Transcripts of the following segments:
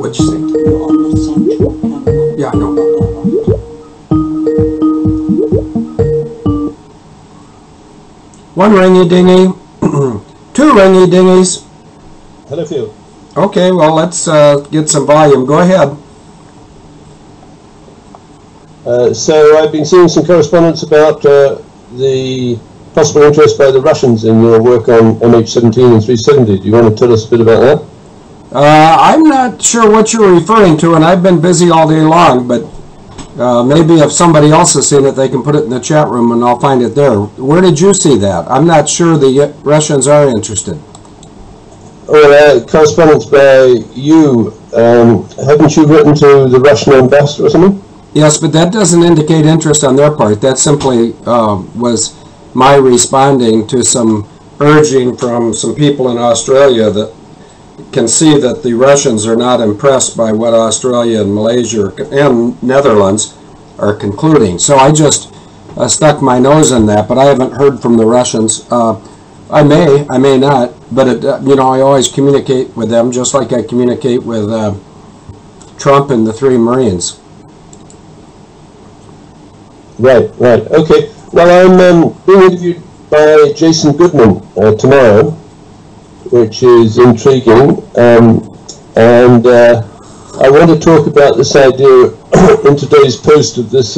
What'd you say? You're on the central camera. Yeah, I know. One ringy dingy, two ringy dingies. Hello, Phil. Okay, well, let's get some volume. Go ahead. So I've been seeing some correspondence about the possible interest by the Russians in your work on MH17 and 370. Do you want to tell us a bit about that? I'm not sure what you're referring to, and I've been busy all day long, but maybe if somebody else has seen it, they can put it in the chat room and I'll find it there. Where did you see that? I'm not sure the Russians are interested. Well, correspondence by you. Haven't you written to the Russian ambassador or something? Yes, but that doesn't indicate interest on their part. That simply was my responding to some urging from some people in Australia that can see that the Russians are not impressed by what Australia and Malaysia and Netherlands are concluding. So I just stuck my nose in that, but I haven't heard from the Russians. I may not, but I always communicate with them just like I communicate with Trump and the 3 Marines. Right, okay. Well, I'm being interviewed by Jason Goodman tomorrow, which is intriguing, and I want to talk about this idea in today's post of this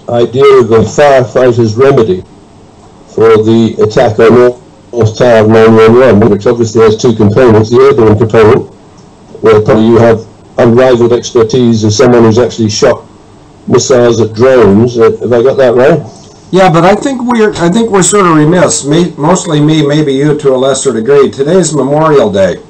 idea of a firefighter's remedy for the attack on North Tower of 911, which obviously has 2 components: the airborne component, where probably you have unrivaled expertise as someone who's actually shot missiles at drones. Have I got that right? Yeah, but I think we're sort of remiss. Mostly me, maybe you to a lesser degree. Today's Memorial Day.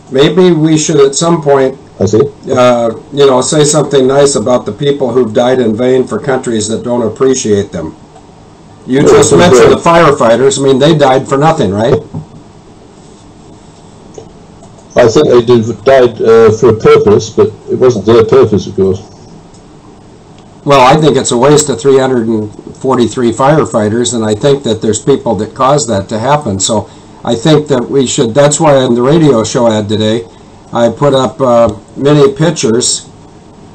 Maybe we should at some point, say something nice about the people who've died in vain for countries that don't appreciate them. You just mentioned the firefighters. I mean, they died for nothing, right? I think they died for a purpose, but it wasn't their purpose, of course. Well, I think it's a waste of 343 firefighters, and I think that there's people that caused that to happen. So I think that we should, that's why in the radio show ad today, I put up many pictures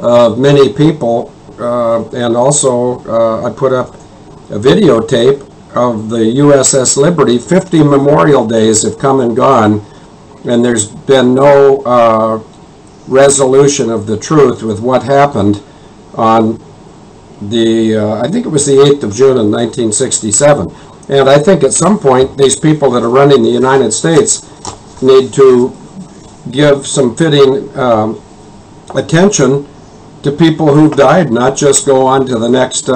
of many people, and also I put up a videotape of the USS Liberty. 50 Memorial Days have come and gone, and there's been no resolution of the truth with what happened on I think it was the 8th of June in 1967. And I think at some point these people that are running the United States need to give some fitting attention to people who've died, not just go on to the next,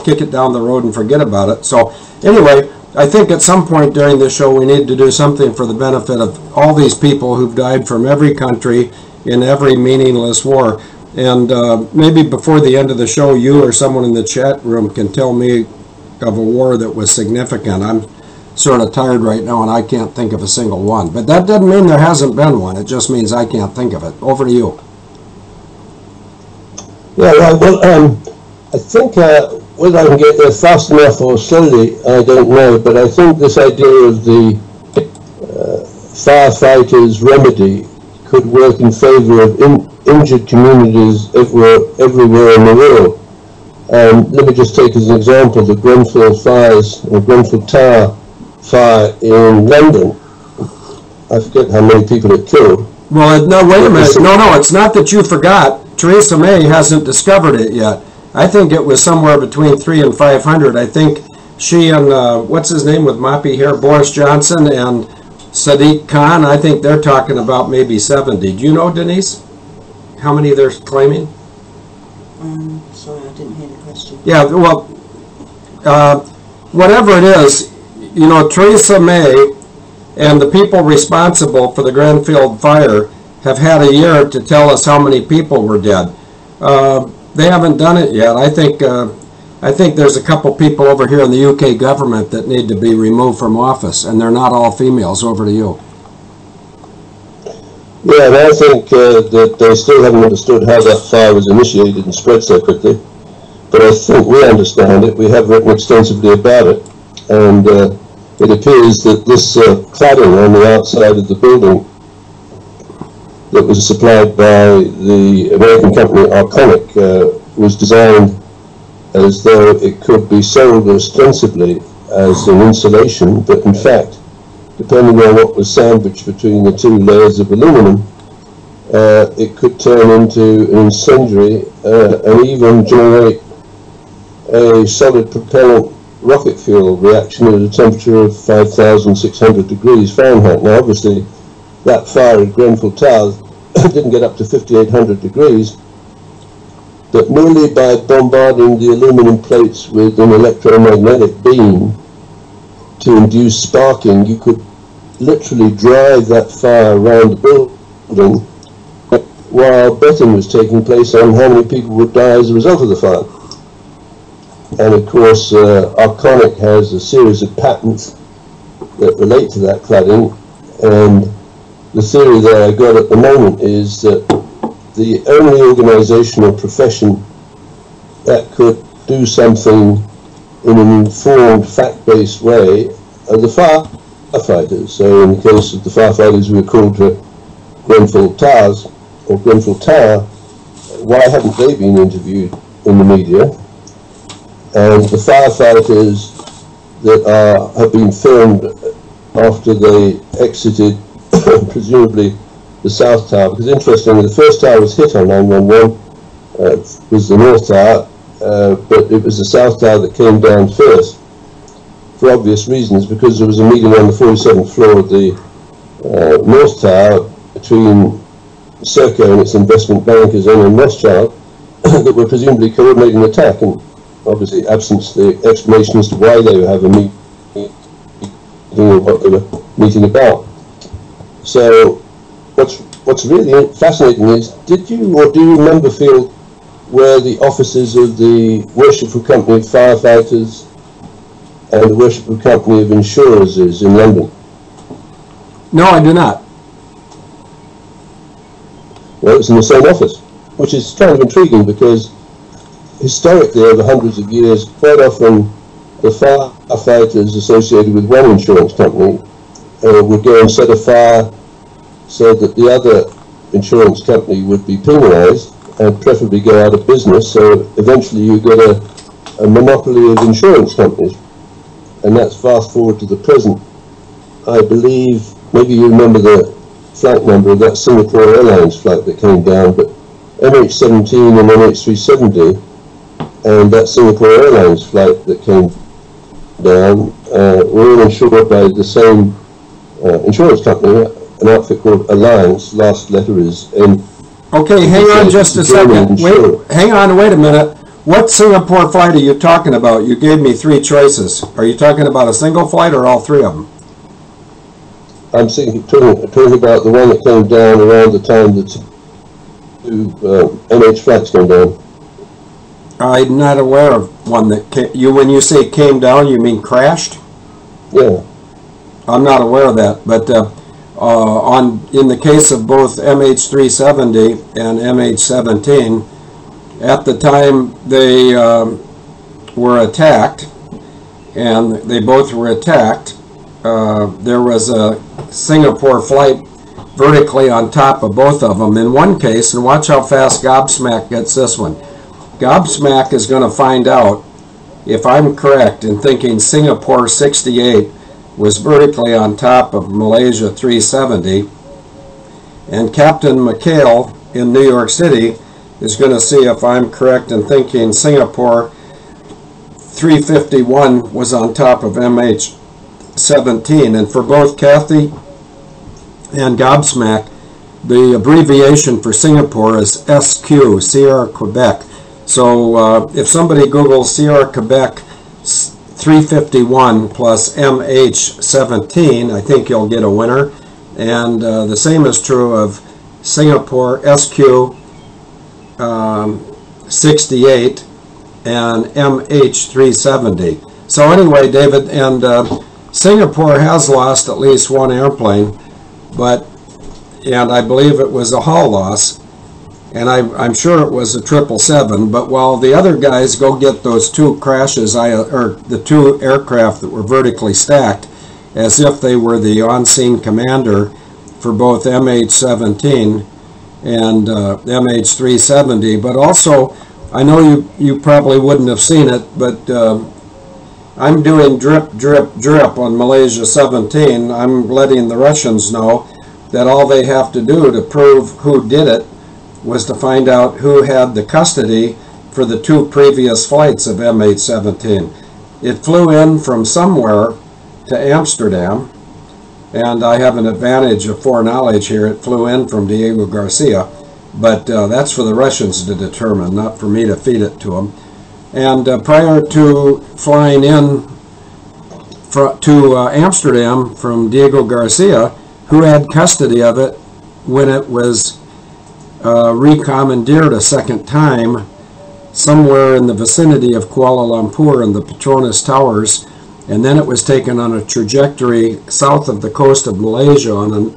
kick it down the road and forget about it. So anyway, I think at some point during this show we need to do something for the benefit of all these people who've died from every country in every meaningless war. And maybe before the end of the show, you or someone in the chat room can tell me of a war that was significant. I'm sort of tired right now and I can't think of a single one. But that doesn't mean there hasn't been one. It just means I can't think of it. Over to you. Yeah, well, I think whether I can get there fast enough or slowly, I don't know. But I think this idea of the firefighters' remedy could work in favor of injured communities everywhere in the world. Let me just take as an example the Grenfell fires, or Grenfell Tower fire in London. I forget how many people it killed. Well, no, wait a minute. No, it's not that you forgot. Theresa May hasn't discovered it yet. I think it was somewhere between 300 and 500. I think she and, what's his name with moppy hair, Boris Johnson and Sadiq Khan, I think they're talking about maybe 70. Do you know, Denise, how many they're claiming? Sorry, I didn't hear the question. Yeah, well, whatever it is, Theresa May and the people responsible for the Grenfell fire have had a year to tell us how many people were dead. They haven't done it yet. I think there's a couple people over here in the UK government that need to be removed from office, and they're not all females. Over to you. Yeah, and I think that they still haven't understood how that fire was initiated and spread so quickly. But I think we understand it. We have written extensively about it, and it appears that this cladding on the outside of the building that was supplied by the American company Arconic was designed as though it could be sold ostensibly as an insulation, but in fact, depending on what was sandwiched between the two layers of aluminum, it could turn into an incendiary and even generate a solid propellant rocket fuel reaction at a temperature of 5,600 degrees Fahrenheit. Now obviously that fire at Grenfell Tower didn't get up to 5,800 degrees, but merely by bombarding the aluminum plates with an electromagnetic beam to induce sparking, you could literally drive that fire around the building while betting was taking place on how many people would die as a result of the fire. And of course, Arconic has a series of patents that relate to that cladding, and the theory that I got at the moment is that the only organisation or profession that could do something in an informed, fact-based way are the firefighters. So in the case of the firefighters who were called to Grenfell Towers, or Grenfell Tower, why haven't they been interviewed in the media? And the firefighters that have been filmed after they exited, presumably, the South Tower, because interestingly, the first tower was hit on 911, was the North Tower, but it was the South Tower that came down first, for obvious reasons, because there was a meeting on the 47th floor of the North Tower between Serco and its investment bankers and Rothschild that were presumably coordinating the attack, and obviously absence the explanation as to why they were having a meeting or what they were meeting about. So what's really fascinating is, did you or do you remember, Phil, where the offices of the Worshipful Company of Firefighters and the Worshipful Company of Insurers is in London? No, I do not. Well, it's in the same office, which is kind of intriguing because historically, over hundreds of years, quite often the firefighters associated with one insurance company would go and set a fire so that the other insurance company would be penalised and preferably go out of business. So eventually you get a monopoly of insurance companies. And that's fast forward to the present. I believe, maybe you remember the flight number of that Singapore Airlines flight that came down, but MH17 and MH370 and that Singapore Airlines flight that came down were all insured by the same insurance company, an outfit called Alliance. Last letter is N. Okay, hang on just a second. Wait a minute. What Singapore flight are you talking about? You gave me three choices. Are you talking about a single flight or all three of them? I'm talking about the one that came down around the time that two NH flights came down. I'm not aware of one that came. When you say came down, you mean crashed? Yeah. I'm not aware of that, but in the case of both MH370 and MH17, at the time they were attacked, and they both were attacked, there was a Singapore flight vertically on top of both of them. In one case, and watch how fast Gobsmack gets this one. Gobsmack is going to find out if I'm correct in thinking Singapore 68 was vertically on top of Malaysia 370, and Captain McHale in New York City is going to see if I'm correct in thinking Singapore 351 was on top of MH17. And for both Kathy and Gobsmack, the abbreviation for Singapore is SQ, Sierra Quebec. So if somebody Googles Sierra Quebec 351 plus MH17, I think you'll get a winner. And the same is true of Singapore SQ 68 and MH370. So anyway, David, and Singapore has lost at least one airplane, and I believe it was a hull loss, and I'm sure it was a 777. But while the other guys go get those two crashes, or the two aircraft that were vertically stacked, as if they were the on-scene commander for both MH17 and MH370. But also, I know you probably wouldn't have seen it, but I'm doing drip, drip, drip on Malaysia 17. I'm letting the Russians know that all they have to do to prove who did it was to find out who had the custody for the 2 previous flights of MH17. It flew in from somewhere to Amsterdam, and I have an advantage of foreknowledge here. It flew in from Diego Garcia, but that's for the Russians to determine, not for me to feed it to them. And prior to flying in to Amsterdam from Diego Garcia, who had custody of it when it was recommandeered a second time somewhere in the vicinity of Kuala Lumpur and the Petronas Towers, and then it was taken on a trajectory south of the coast of Malaysia on a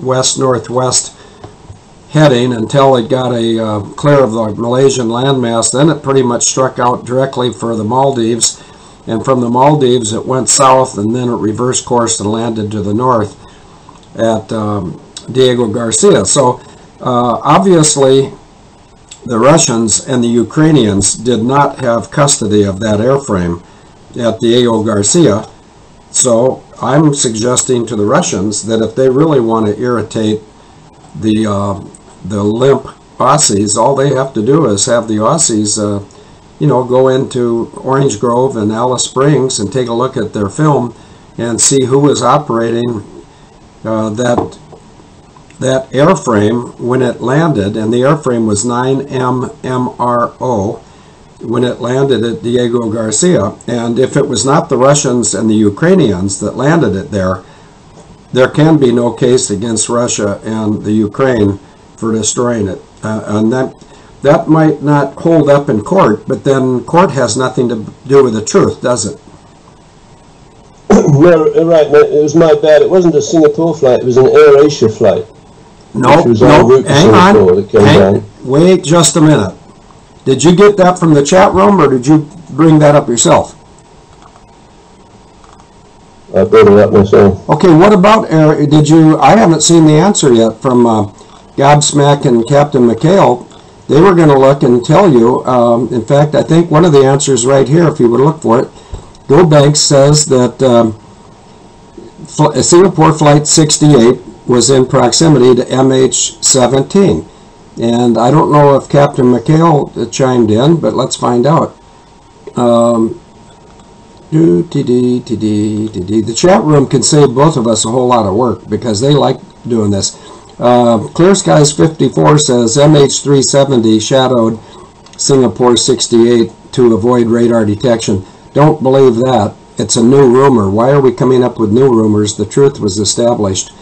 west-northwest heading until it got clear of the Malaysian landmass. Then it pretty much struck out directly for the Maldives, and from the Maldives it went south, and then it reversed course and landed to the north at Diego Garcia. So obviously the Russians and the Ukrainians did not have custody of that airframe at Diego Garcia. So I'm suggesting to the Russians that if they really want to irritate the limp Aussies, all they have to do is have the Aussies go into Orange Grove and Alice Springs and take a look at their film and see who was operating that airframe when it landed. And the airframe was 9MMRO when it landed at Diego Garcia. And if it was not the Russians and the Ukrainians that landed it there can be no case against Russia and the Ukraine for destroying it. And that might not hold up in court, but then court has nothing to do with the truth, does it? No, right, no, it was my bad. It wasn't a Singapore flight, it was an AirAsia flight. No, hang on. Wait just a minute. Did you get that from the chat room, or did you bring that up yourself? I brought it up myself. Okay, what about Air? I haven't seen the answer yet from Gobsmack and Captain McHale. They were going to look and tell you. In fact, I think one of the answers right here, if you would look for it, GoBanks says that Singapore Flight 68 was in proximity to MH17. And I don't know if Captain McHale chimed in, but let's find out. The chat room can save both of us a whole lot of work because they like doing this. Clear Skies 54 says MH370 shadowed Singapore 68 to avoid radar detection. Don't believe that. It's a new rumor. Why are we coming up with new rumors? The truth was established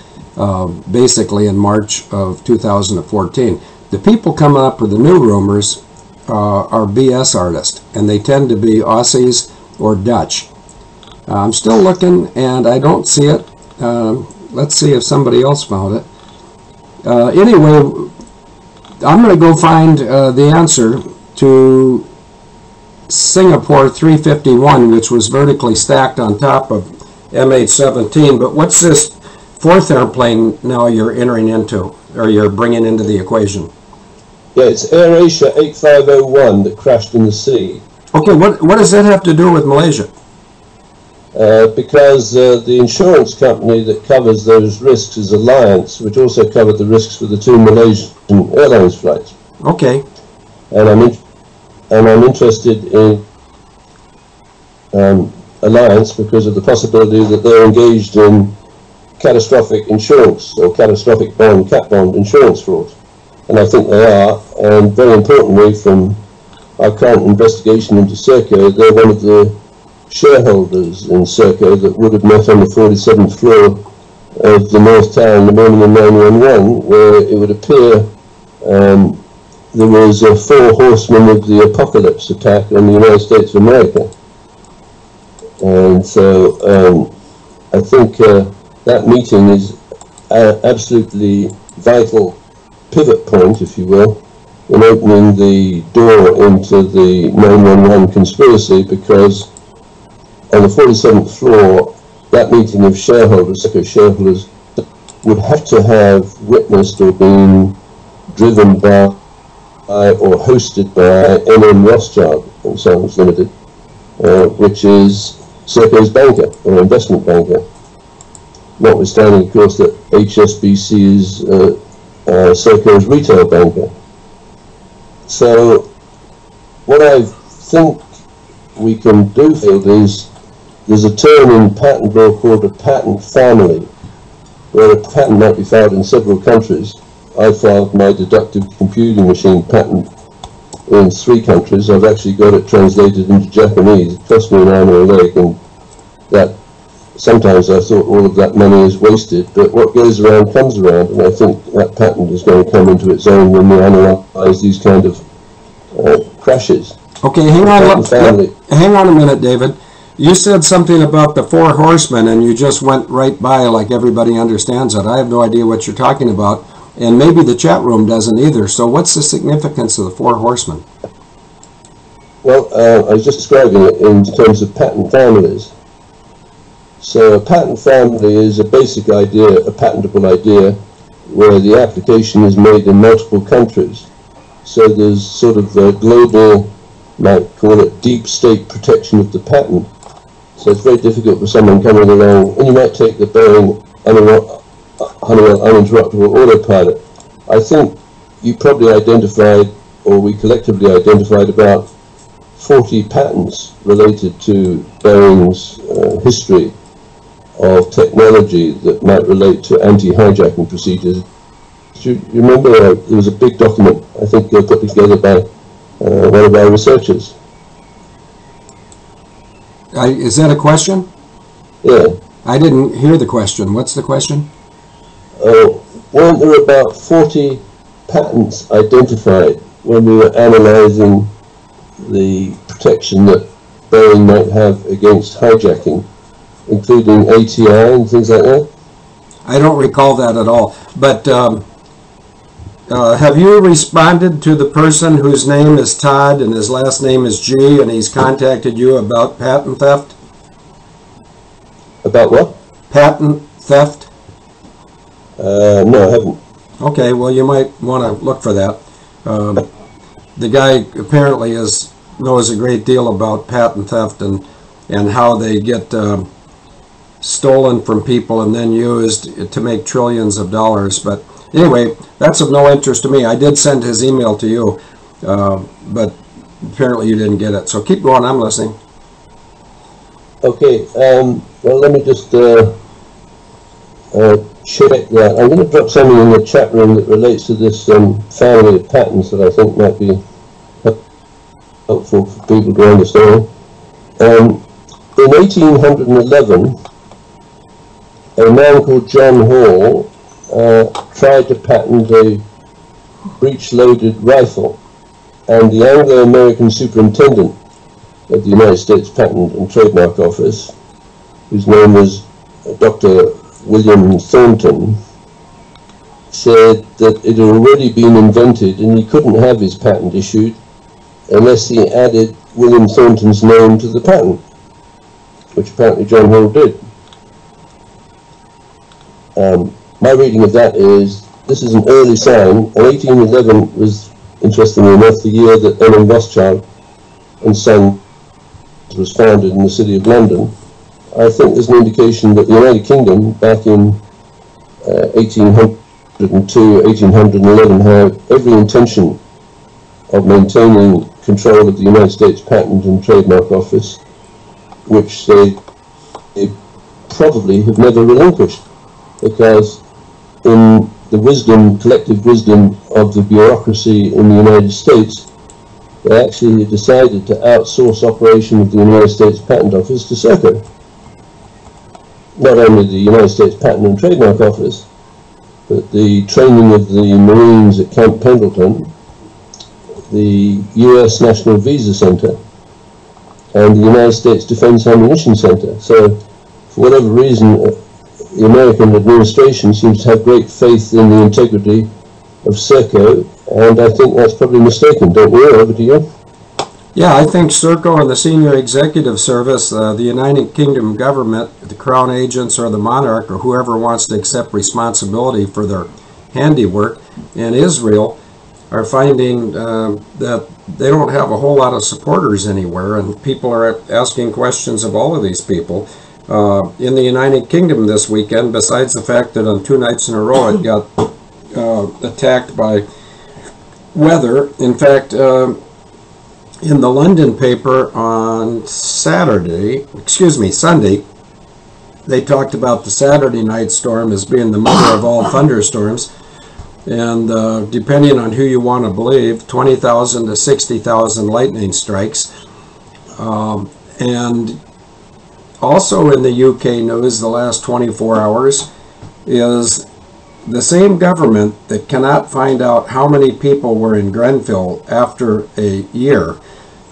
basically in March of 2014. The people coming up with the new rumors are BS artists, and they tend to be Aussies or Dutch. I'm still looking, and I don't see it. Let's see if somebody else found it. Anyway, I'm going to go find the answer to Singapore 351, which was vertically stacked on top of MH17. But what's this fourth airplane now you're entering into, or you're bringing into the equation? Yeah, it's AirAsia 8501 that crashed in the sea. Okay, what does that have to do with Malaysia? Because the insurance company that covers those risks is Alliance, which also covered the risks for the 2 Malaysian Airlines flights. Okay. And I'm interested in Alliance because of the possibility that they're engaged in catastrophic insurance or catastrophic cat bond insurance fraud. And I think they are. And very importantly, from our current investigation into Serco, they're one of the shareholders in Serco that would have met on the 47th floor of the North Tower in the morning of 9/11, where it would appear there was a Four Horsemen of the Apocalypse attack on the United States of America. And so I think that meeting is absolutely vital pivot point, if you will, in opening the door into the 9/11 conspiracy, because on the 47th floor, that meeting of shareholders would have to have witnessed or been driven by or hosted by Rothschild and Serco Limited, which is Serco's banker or investment banker. Notwithstanding, of course, that HSBC is Serco's retail banker. So, what I think we can do is, there's a term in patent law called a patent family, where a patent might be filed in several countries. I filed my deductive computing machine patent in 3 countries. I've actually got it translated into Japanese. It cost me an arm and a leg, and that sometimes I thought all of that money is wasted, but what goes around comes around, and I think that patent is going to come into its own when we analyze these kind of crashes. Okay, hang on a minute, David. You said something about the Four Horsemen, and you just went right by like everybody understands it. I have no idea what you're talking about, and maybe the chat room doesn't either. So what's the significance of the Four Horsemen? Well, I was just describing it in terms of patent families. So a patent family is a basic idea, a patentable idea, where the application is made in multiple countries. So there's sort of a global, might call it deep state protection of the patent. So it's very difficult for someone coming along, and you might take the Boeing Honeywell uninterruptible autopilot. I think you probably identified, or we collectively identified, about 40 patents related to Boeing's history of technology that might relate to anti-hijacking procedures. Do you remember there was a big document, I think put together by one of our researchers? Is that a question? Yeah. I didn't hear the question. What's the question? Weren't there about 40 patents identified when we were analysing the protection that Boeing might have against hijacking, including ATI and things like that? I don't recall that at all. But have you responded to the person whose name is Todd and his last name is G, and he's contacted you about patent theft? About what? Patent theft? No, I haven't. Okay, well, you might want to look for that. The guy apparently knows a great deal about patent theft and how they get stolen from people and then used to make trillions of dollars. But anyway, that's of no interest to me. I did send his email to you, but apparently you didn't get it. So keep going, I'm listening. Okay, well, let me just check that. I'm going to drop something in the chat room that relates to this family of patents that I think might be helpful for people to understand. In 1811, a man called John Hall tried to patent a breech-loaded rifle, and the Anglo-American superintendent of the United States Patent and Trademark Office, whose name was Dr. William Thornton, said that it had already been invented and he couldn't have his patent issued unless he added William Thornton's name to the patent, which apparently John Hall did. My reading of that is, this is an early sign, and 1811 was, interestingly enough, the year that Rothschild and Son was founded in the city of London. I think there's an indication that the United Kingdom, back in 1802, 1811, had every intention of maintaining control of the United States Patent and Trademark Office, which they probably have never relinquished, because in the wisdom, collective wisdom of the bureaucracy in the United States, they actually decided to outsource operation of the United States Patent Office to Serco. Not only the United States Patent and Trademark Office, but the training of the Marines at Camp Pendleton, the US National Visa Center, and the United States Defense Ammunition Center. So, for whatever reason, the American administration seems to have great faith in the integrity of Serco, and I think that's probably mistaken, don't we? Over to you. Yeah, I think Serco and the Senior Executive Service, the United Kingdom government, the Crown agents or the monarch or whoever wants to accept responsibility for their handiwork, and Israel are finding that they don't have a whole lot of supporters anywhere, and people are asking questions of all of these people. In the United Kingdom this weekend, besides the fact that on 2 nights in a row it got attacked by weather, in fact, in the London paper on Sunday, they talked about the Saturday night storm as being the mother of all thunderstorms. And depending on who you want to believe, 20,000 to 60,000 lightning strikes. And also in the UK news the last 24 hours is the same government that cannot find out how many people were in Grenfell after a year.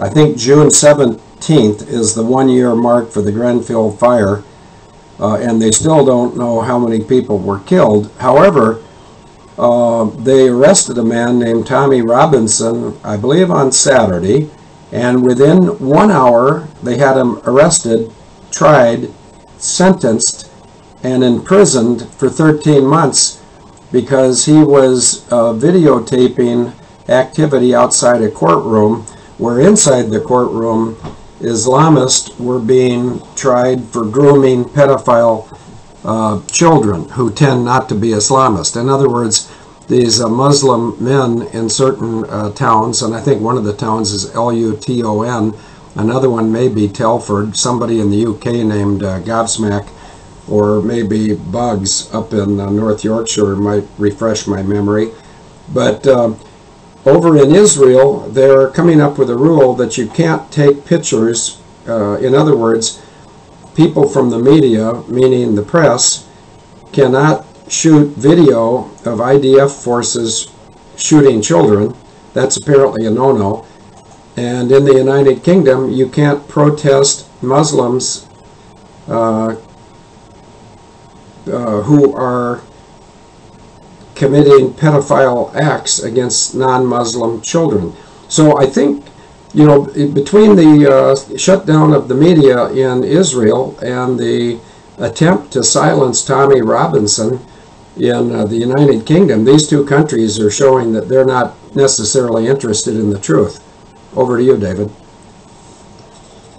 I think June 17th is the 1-year mark for the Grenfell fire, and they still don't know how many people were killed. However, they arrested a man named Tommy Robinson, I believe on Saturday, and within 1 hour they had him arrested, tried, sentenced, and imprisoned for 13 months because he was videotaping activity outside a courtroom, where inside the courtroom Islamists were being tried for grooming pedophile children who tend not to be Islamist. In other words, these Muslim men in certain towns, and I think one of the towns is Luton, another one may be Telford, somebody in the UK named Gobsmack, or maybe Bugs up in North Yorkshire might refresh my memory. But over in Israel, they're coming up with a rule that you can't take pictures. In other words, people from the media, meaning the press, cannot shoot video of IDF forces shooting children. That's apparently a no-no. And in the United Kingdom, you can't protest Muslims who are committing pedophile acts against non-Muslim children. So I think, you know, between the shutdown of the media in Israel and the attempt to silence Tommy Robinson in the United Kingdom, these two countries are showing that they're not necessarily interested in the truth. Over to you, David.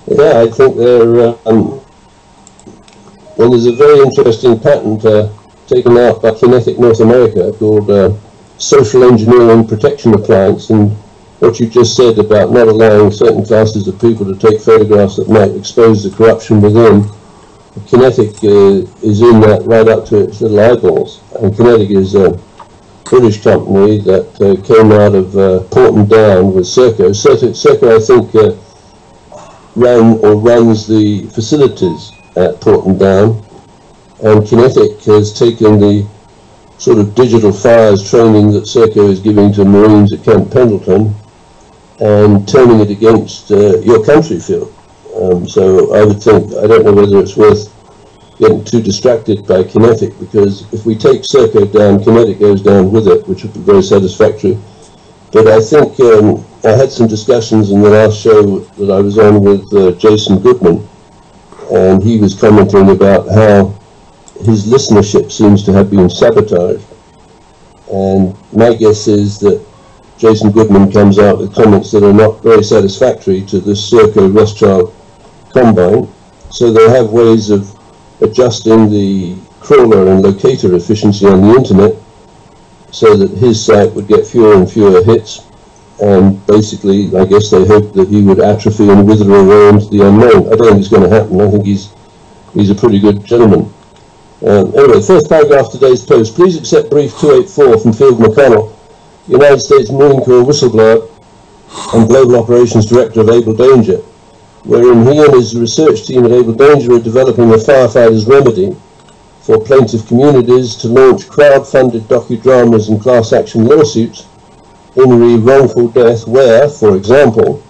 Yeah, I think they're... well, there's a very interesting patent taken out by Kinetic North America called Social Engineering Protection Appliance, and what you just said about not allowing certain classes of people to take photographs that might expose the corruption within, Kinetic is in that right up to its little eyeballs. And Kinetic is a British company that came out of Porton Down with Serco. Serco, I think, runs the facilities at Porton Down, and Kinetic has taken the sort of digital fires training that Serco is giving to Marines at Camp Pendleton and turning it against your country field. So I would think, I don't know whether it's worth getting too distracted by Kinetic, because if we take Serco down, Kinetic goes down with it, which would be very satisfactory. But I think I had some discussions in the last show that I was on with Jason Goodman, and he was commenting about how his listenership seems to have been sabotaged. And my guess is that Jason Goodman comes out with comments that are not very satisfactory to this Serco Rothschild combine. So they have ways of adjusting the crawler and locator efficiency on the internet so that his site would get fewer and fewer hits. And basically, I guess they hope that he would atrophy and wither away into the unknown. I don't think it's going to happen. I think he's a pretty good gentleman. Anyway, first paragraph of today's post. Please accept brief 284 from Field McConnell, United States Marine Corps whistleblower and Global Operations Director of Abel Danger, wherein he and his research team at Abel Danger are developing a firefighter's remedy for plaintiff communities to launch crowd-funded docudramas and class action lawsuits in wrongful death where, for example,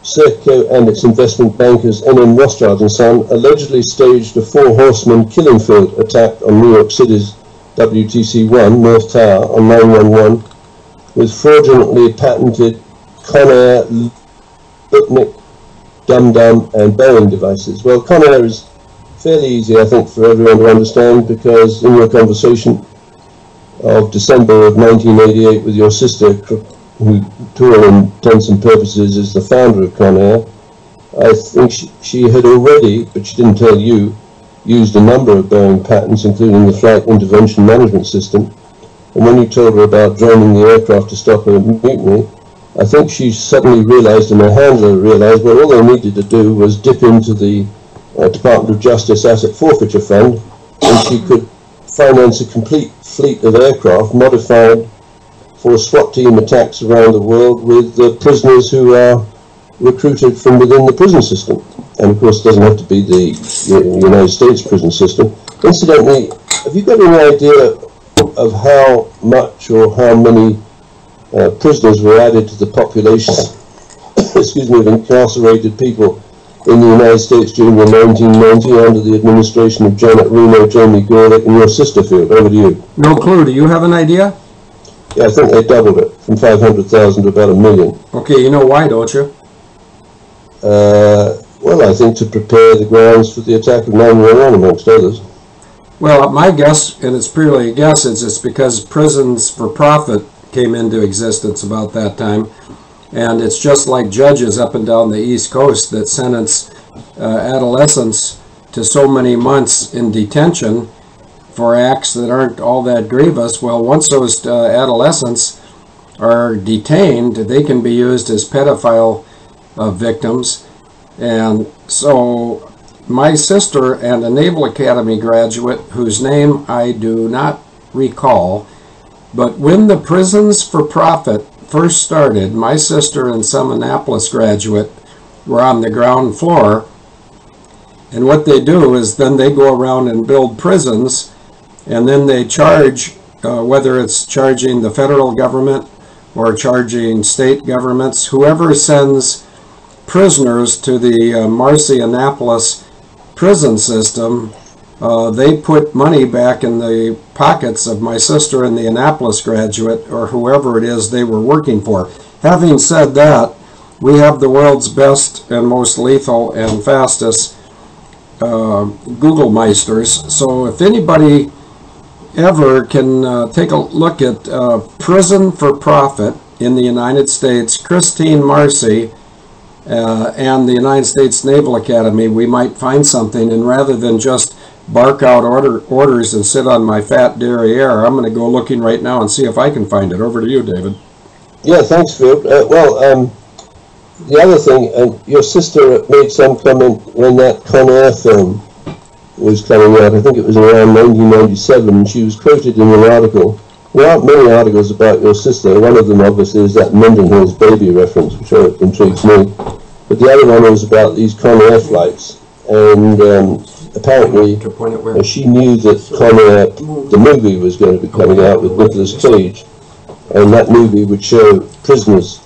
Serco and its investment bankers NN Rothschild and Son allegedly staged a Four Horsemen killing field attack on New York City's WTC-1 North Tower on 9/11 with fraudulently patented Conair, Sputnik, Dum-Dum and Boeing devices. Well, Conair is fairly easy, I think, for everyone to understand, because in your conversation of December of 1988 with your sister, who to all intents and purposes is the founder of Conair, I think she had already, but she didn't tell you, used a number of Boeing patents, including the Flight Intervention Management System. And when you told her about droning the aircraft to stop a mutiny, I think she suddenly realized, and her handler realized, well, all they needed to do was dip into the Department of Justice Asset Forfeiture Fund, and she could finance a complete fleet of aircraft modified for SWAT team attacks around the world with prisoners who are recruited from within the prison system. And of course, it doesn't have to be the United States prison system. Incidentally, have you got any idea of how much or how many prisoners were added to the population excuse me, of incarcerated people in the United States during the 1990 under the administration of Janet Reno, Jamie Gorelick, and your sister field? Over to you. No clue. Do you have an idea? Yeah, I think they doubled it from 500,000 to about 1 million. Okay, you know why, don't you? Well, I think to prepare the grounds for the attack of 9/11, amongst others. Well, my guess, and it's purely a guess, is it's because prisons for profit came into existence about that time. And it's just like judges up and down the East Coast that sentence adolescents to so many months in detention for acts that aren't all that grievous. Well, once those adolescents are detained, they can be used as pedophile victims. And so my sister and a Naval Academy graduate, whose name I do not recall, but when the prisons for profit first started, my sister and some Annapolis graduate were on the ground floor, and what they do is then they go around and build prisons, and then they charge, whether it's charging the federal government or charging state governments, whoever sends prisoners to the Marcy Annapolis prison system, they put money back in the pockets of my sister and the Annapolis graduate, or whoever it is they were working for. Having said that, we have the world's best and most lethal and fastest Google Meisters. So if anybody ever can take a look at prison for profit in the United States, Christine Marcy, and the United States Naval Academy, we might find something. And rather than just bark out orders and sit on my fat derriere, I'm going to go looking right now and see if I can find it. Over to you, David. Yeah, thanks, Phil. The other thing, your sister made some comment when that Con Air film was coming out. I think it was around 1997, and she was quoted in an article. There aren't many articles about your sister. One of them, obviously, is that Mendenhall's baby reference, which intrigues me. But the other one was about these Con Air flights. And apparently, she knew that Con Air, the movie, was going to be coming out with Nicolas Cage. And that movie would show prisoners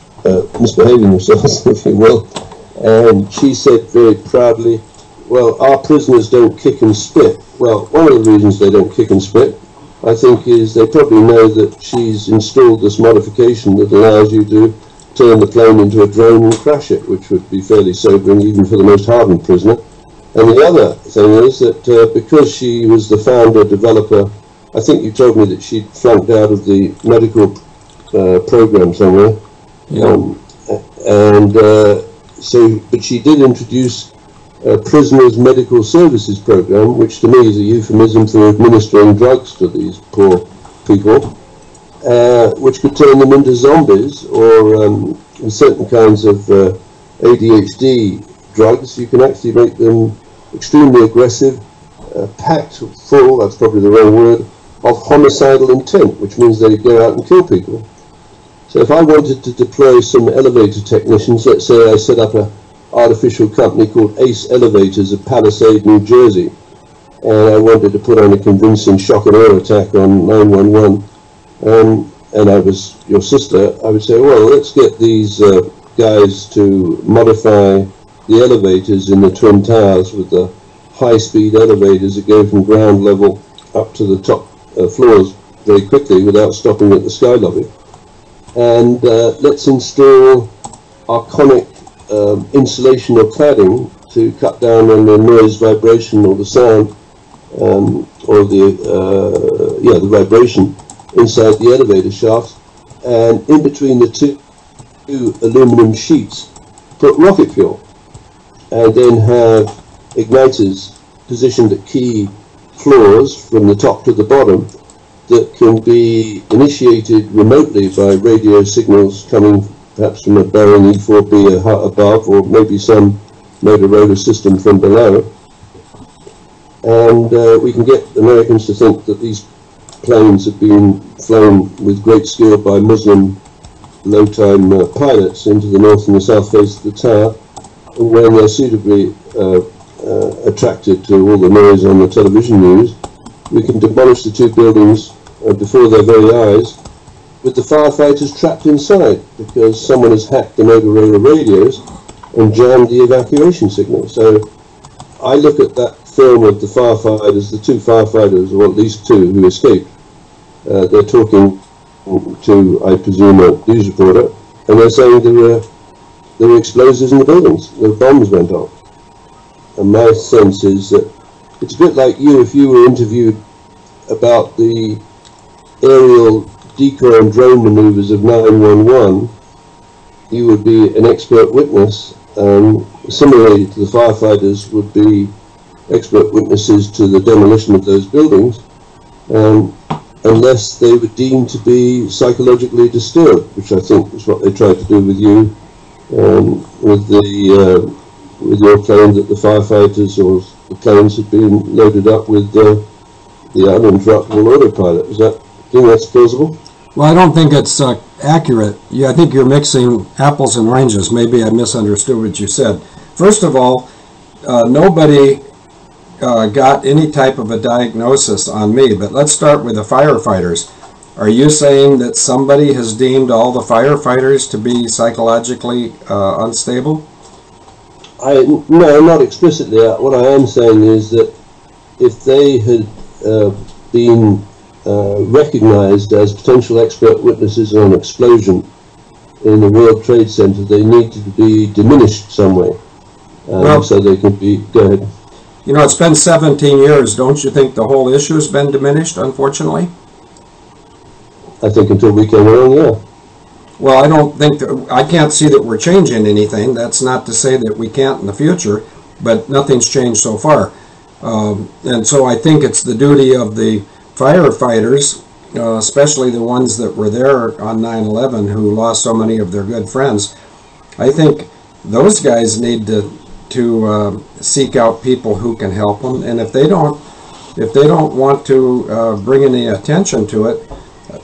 misbehaving themselves, if you will. And she said very proudly, well, our prisoners don't kick and spit. Well, one of the reasons they don't kick and spit, I think, is they probably know that she's installed this modification that allows you to turn the plane into a drone and crash it, which would be fairly sobering even for the most hardened prisoner. And the other thing is that because she was the founder, developer, I think you told me that she'd flunked out of the medical program somewhere. Yeah. But she did introduce a prisoners' medical services program, which to me is a euphemism for administering drugs to these poor people, which could turn them into zombies, or in certain kinds of ADHD drugs, you can actually make them extremely aggressive, packed full, that's probably the wrong word, of homicidal intent, which means they go out and kill people. So if I wanted to deploy some elevator technicians, let's say I set up an artificial company called Ace Elevators of Palisade, New Jersey, and I wanted to put on a convincing shock and awe attack on 911, and I was your sister, I would say, well, let's get these guys to modify the elevators in the Twin Towers with the high-speed elevators that go from ground level up to the top floors very quickly without stopping at the sky lobby. And let's install arconic insulation or cladding to cut down on the noise, vibration, or the sound, or the vibration inside the elevator shafts. And in between the two aluminum sheets, put rocket fuel, and then have igniters positioned at key floors from the top to the bottom that can be initiated remotely by radio signals coming perhaps from a Boeing E-4B above, or maybe some Motorola system from below. And we can get Americans to think that these planes have been flown with great skill by Muslim low-time pilots into the north and the south face of the tower, and when they're suitably attracted to all the noise on the television news, we can demolish the two buildings before their very eyes, with the firefighters trapped inside because someone has hacked the Motorola radios and jammed the evacuation signal. So I look at that film of the firefighters, the two firefighters, or at least two, who escaped. They're talking to, I presume, a news reporter, and they're saying there were explosives in the buildings, the bombs went off. And my sense is that it's a bit like you, if you were interviewed about the aerial decoy and drone maneuvers of 911, you would be an expert witness. Similarly to the firefighters would be expert witnesses to the demolition of those buildings, unless they were deemed to be psychologically disturbed, which I think is what they tried to do with you, with your claim that the firefighters or the planes had been loaded up with the uninterruptible autopilot. Do you think that's plausible? Well, I don't think it's accurate. I think you're mixing apples and oranges. Maybe I misunderstood what you said. First of all, nobody got any type of a diagnosis on me, but let's start with the firefighters. Are you saying that somebody has deemed all the firefighters to be psychologically unstable? No, not explicitly. What I am saying is that if they had been recognized as potential expert witnesses on an explosion in the World Trade Center, they need to be diminished some way, so they can be. Go ahead. You know, it's been 17 years. Don't you think the whole issue has been diminished, unfortunately? I think until we came along, yeah. Well, I don't think I can't see that we're changing anything. That's not to say that we can't in the future, but nothing's changed so far. And so I think it's the duty of the firefighters, especially the ones that were there on 9/11 who lost so many of their good friends. I think those guys need to seek out people who can help them, and if they don't want to bring any attention to it,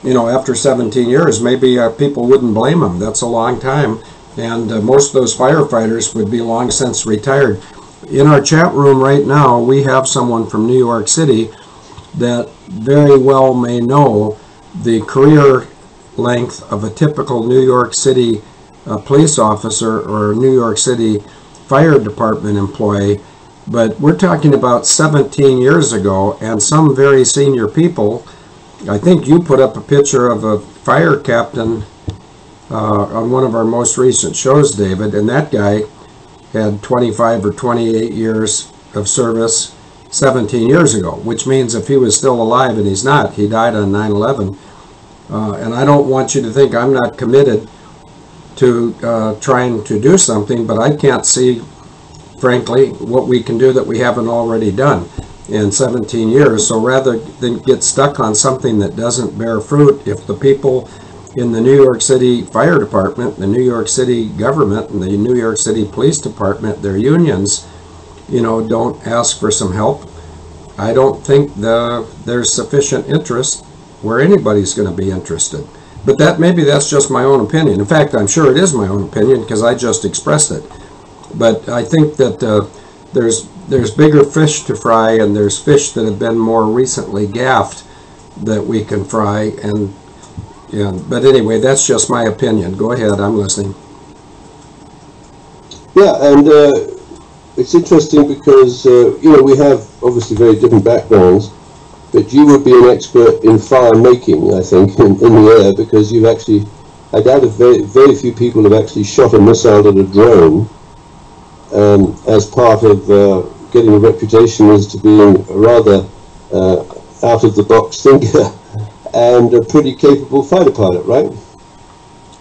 after 17 years, maybe people wouldn't blame them. That's a long time, and most of those firefighters would be long since retired. In our chat room right now, we have someone from New York City that very well may know the career length of a typical New York City police officer or New York City fire department employee, but we're talking about 17 years ago, and some very senior people. I think you put up a picture of a fire captain on one of our most recent shows, David, and that guy had 25 or 28 years of service 17 years ago, which means if he was still alive, and he's not, he died on 9/11. And I don't want you to think I'm not committed to trying to do something, but I can't see, frankly, what we can do that we haven't already done in 17 years. So rather than get stuck on something that doesn't bear fruit, if the people in the New York City Fire Department, the New York City government, and the New York City Police Department, their unions, don't ask for some help, I don't think there's sufficient interest where anybody's going to be interested. But maybe that's just my own opinion. In fact, I'm sure it is my own opinion because I just expressed it. But I think that there's bigger fish to fry, and there's fish that have been more recently gaffed that we can fry. But anyway, that's just my opinion. Go ahead, I'm listening. Yeah, and it's interesting because we have obviously very different backgrounds. But you would be an expert in fire making, I think, in the air, because you've actually, I doubt if very few people have actually shot a missile at a drone as part of getting a reputation as to being a rather out-of-the-box thinker and a pretty capable fighter pilot, right?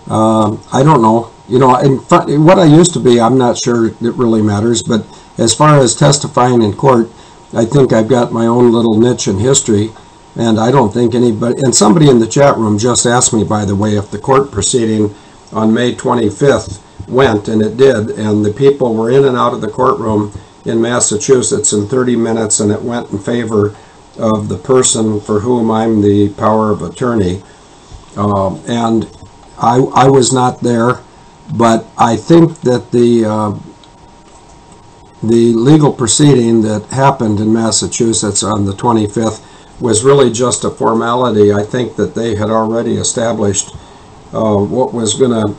I don't know. you know, what I used to be, I'm not sure it really matters, but as far as testifying in court, I think I've got my own little niche in history, and I don't think anybody, and somebody in the chat room just asked me, by the way, if the court proceeding on May 25th went, and it did, and the people were in and out of the courtroom in Massachusetts in 30 minutes, and it went in favor of the person for whom I'm the power of attorney. And I was not there, but I think that the legal proceeding that happened in Massachusetts on the 25th was really just a formality. I think that they had already established what was going to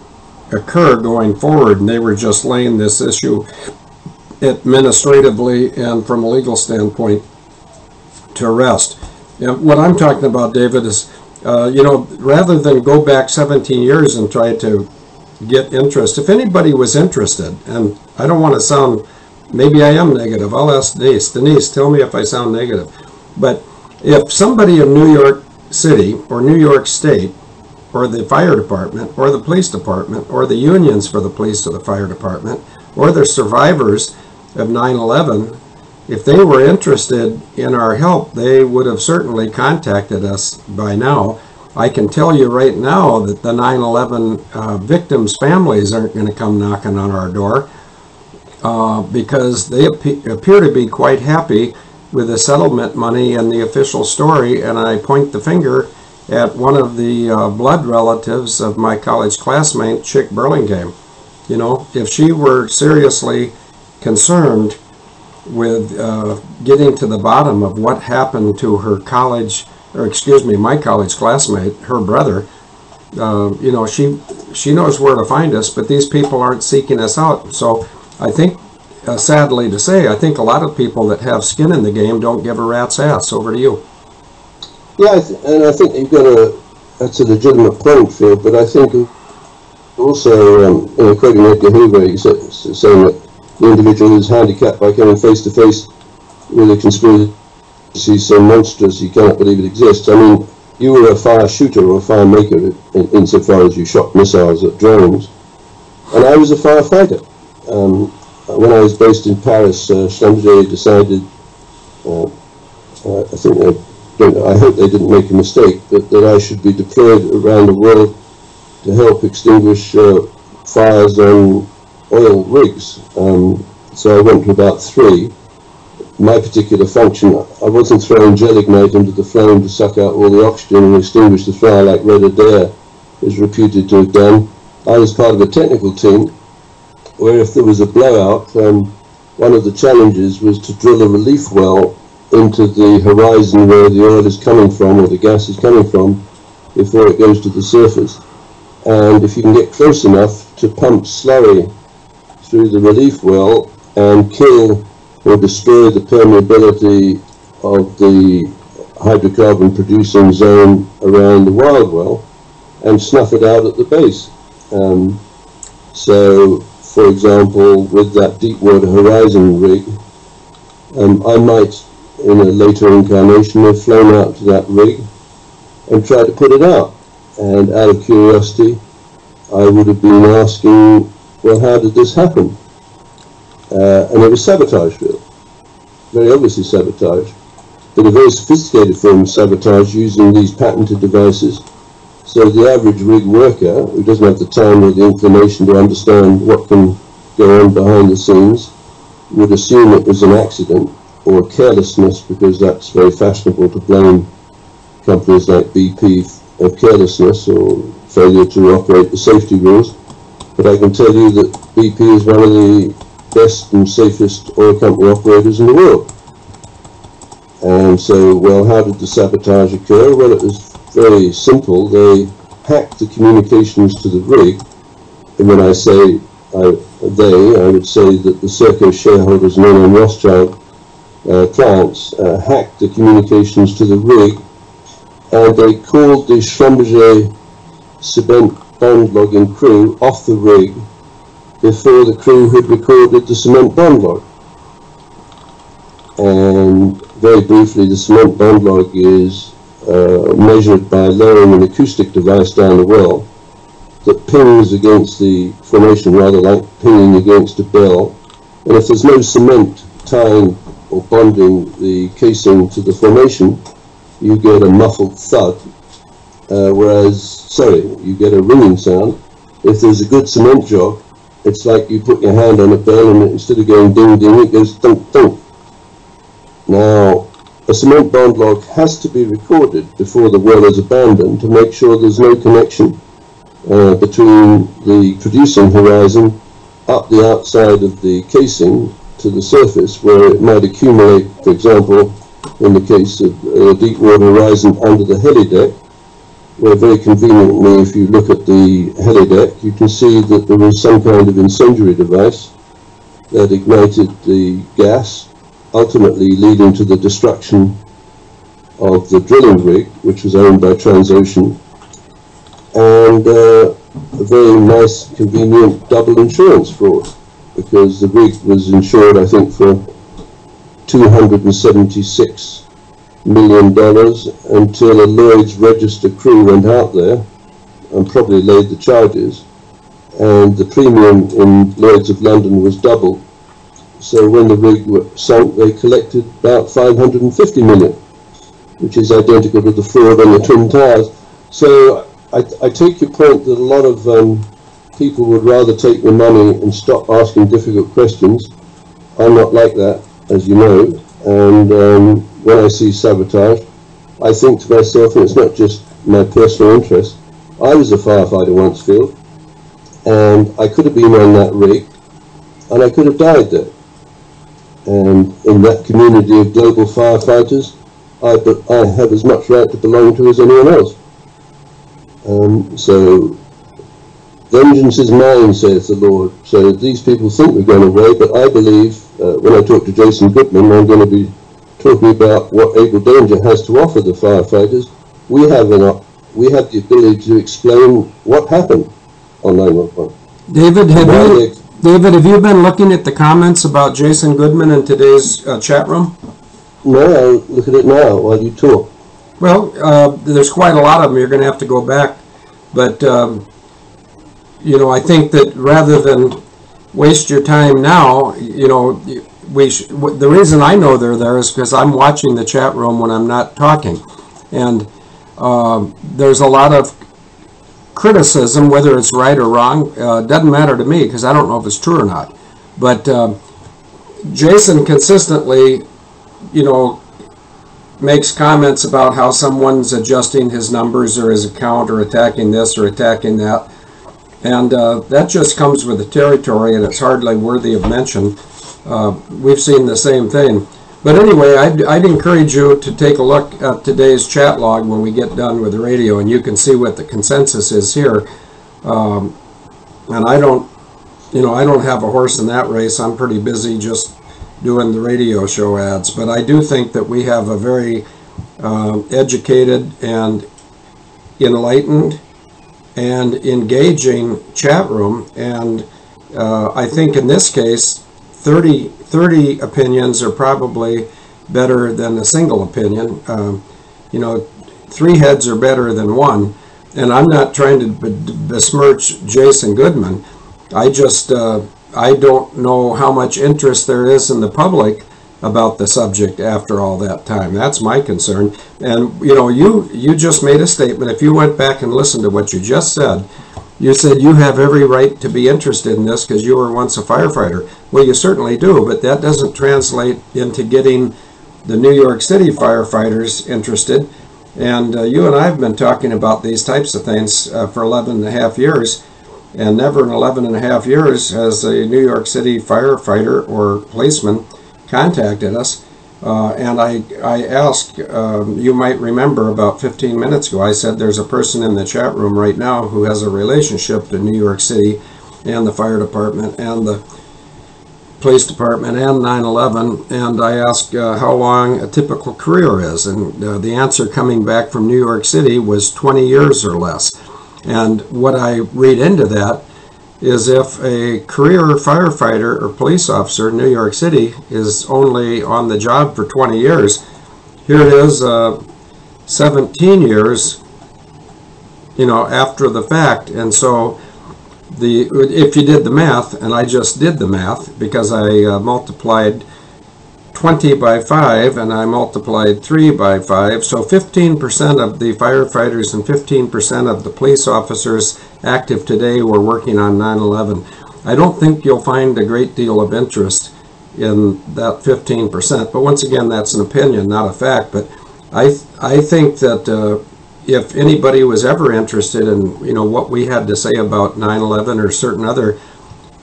occur going forward, and they were just laying this issue administratively and from a legal standpoint to rest. And what I'm talking about, David, is you know, rather than go back 17 years and try to get interest, if anybody was interested, and I don't want to sound, maybe I am negative, I'll ask Denise. Denise, tell me if I sound negative. But if somebody in New York City or New York State or the fire department or the police department or the unions for the police or the fire department or the survivors of 9/11, if they were interested in our help, they would have certainly contacted us by now. I can tell you right now that the 9/11 victims' families aren't going to come knocking on our door because they appear to be quite happy with the settlement money and the official story, and I point the finger at one of the blood relatives of my college classmate, Chick Burlingame. You know, if she were seriously concerned with getting to the bottom of what happened to her college, or excuse me, my college classmate, her brother, you know, she knows where to find us, but these people aren't seeking us out. So I think, sadly to say, I think a lot of people that have skin in the game don't give a rat's ass. Over to you. Yeah, and I think you've got that's a legitimate point, Phil, but I think also, quoting Edgar Hoover, he's saying that the individual who is handicapped by coming face to face with a conspiracy so monstrous he cannot believe it exists. I mean, you were a fire shooter or a fire maker insofar as you shot missiles at drones, and I was a firefighter. When I was based in Paris, Schlumberger decided, I hope they didn't make a mistake, that I should be deployed around the world to help extinguish fires on oil rigs. So I went to about 3. My particular function, I wasn't throwing gelignite into the flame to suck out all the oxygen and extinguish the fire like Red Adair is reputed to have done. I was part of a technical team where if there was a blowout, one of the challenges was to drill a relief well into the horizon where the oil is coming from or the gas is coming from before it goes to the surface. And if you can get close enough to pump slurry through the relief well and kill or destroy the permeability of the hydrocarbon producing zone around the wild well and snuff it out at the base. So, for example, with that Deepwater Horizon rig, I might, in a later incarnation, have flown out to that rig and tried to put it out. And out of curiosity, I would have been asking, well, how did this happen? And it was sabotage, really. Very obviously sabotage, but a very sophisticated form of sabotage using these patented devices. So the average rig worker, who doesn't have the time or the inclination to understand what can go on behind the scenes, would assume it was an accident or carelessness, because that's very fashionable to blame companies like BP of carelessness or failure to operate the safety rules. But I can tell you that BP is one of the best and safest oil company operators in the world. And so, well, how did the sabotage occur? Well, it was very simple. They hacked the communications to the rig, and when I say I would say that the Serco shareholders, known on Rothschild clients, hacked the communications to the rig, and they called the Schlumberger cement bond logging crew off the rig before the crew had recorded the cement bond log. And very briefly, the cement bond log is measured by lowering an acoustic device down the well, that pings against the formation, rather like pinging against a bell. And if there's no cement tying or bonding the casing to the formation, you get a muffled thud, you get a ringing sound. If there's a good cement job, it's like you put your hand on a bell and instead of going ding ding, it goes thunk thunk. Now, a cement bond log has to be recorded before the well is abandoned to make sure there's no connection between the producing horizon up the outside of the casing to the surface, where it might accumulate, for example, in the case of a deep water horizon under the helideck, where very conveniently, if you look at the helideck, you can see that there was some kind of incendiary device that ignited the gas, ultimately leading to the destruction of the drilling rig, which was owned by Transocean, and a very nice, convenient double insurance fraud, because the rig was insured, I think, for $276 million until a Lloyd's Register crew went out there and probably laid the charges, and the premium in Lloyd's of London was double. So when the rig sunk, they collected about 550 million, which is identical to the fraud on the twin towers. So I take your point that a lot of people would rather take the money and stop asking difficult questions. I'm not like that, as you know, and when I see sabotage, I think to myself, and it's not just my personal interest, I was a firefighter once, Phil, and I could have been on that rig, and I could have died there. And in that community of global firefighters, I have as much right to belong to as anyone else. So, vengeance is mine, saith the Lord. So these people think we're going away, but I believe, when I talk to Jason Goodman, I'm going to be talking about what Abel Danger has to offer the firefighters. We have the ability to explain what happened on 911. David, have you been looking at the comments about Jason Goodman in today's chat room? No, I'll look at it now while you talk. Well, there's quite a lot of them. You're going to have to go back. But, you know, I think that rather than waste your time now, you know, the reason I know they're there is because I'm watching the chat room when I'm not talking. And there's a lot of criticism, whether it's right or wrong, doesn't matter to me because I don't know if it's true or not. But Jason consistently, you know, makes comments about how someone's adjusting his numbers or his account or attacking this or attacking that. And that just comes with the territory, and it's hardly worthy of mention. We've seen the same thing. But anyway, I'd encourage you to take a look at today's chat log when we get done with the radio, and you can see what the consensus is here. And I don't have a horse in that race. I'm pretty busy just doing the radio show ads. But I do think that we have a very educated and enlightened and engaging chat room, and I think in this case 30 opinions are probably better than a single opinion. You know, 3 heads are better than 1, and I'm not trying to besmirch Jason Goodman. I just I don't know how much interest there is in the public about the subject after all that time. That's my concern. And you know, you just made a statement. If you went back and listened to what you just said, you said you have every right to be interested in this because you were once a firefighter. Well, you certainly do, but that doesn't translate into getting the New York City firefighters interested. And you and I have been talking about these types of things for 11 and a half years, and never in 11 and a half years has a New York City firefighter or policeman contacted us. And I asked, you might remember about 15 minutes ago, I said there's a person in the chat room right now who has a relationship to New York City and the fire department and the police department and 9/11, and I asked how long a typical career is, and the answer coming back from New York City was 20 years or less. And what I read into that is if a career firefighter or police officer in New York City is only on the job for 20 years, here it is 17 years after the fact. And so if you did the math, and I just did the math because I multiplied 20 by 5 and I multiplied 3 by 5, so 15% of the firefighters and 15% of the police officers active today were working on 9/11. I don't think you'll find a great deal of interest in that 15%, but once again, that's an opinion, not a fact. But I think that if anybody was ever interested in what we had to say about 9/11 or certain other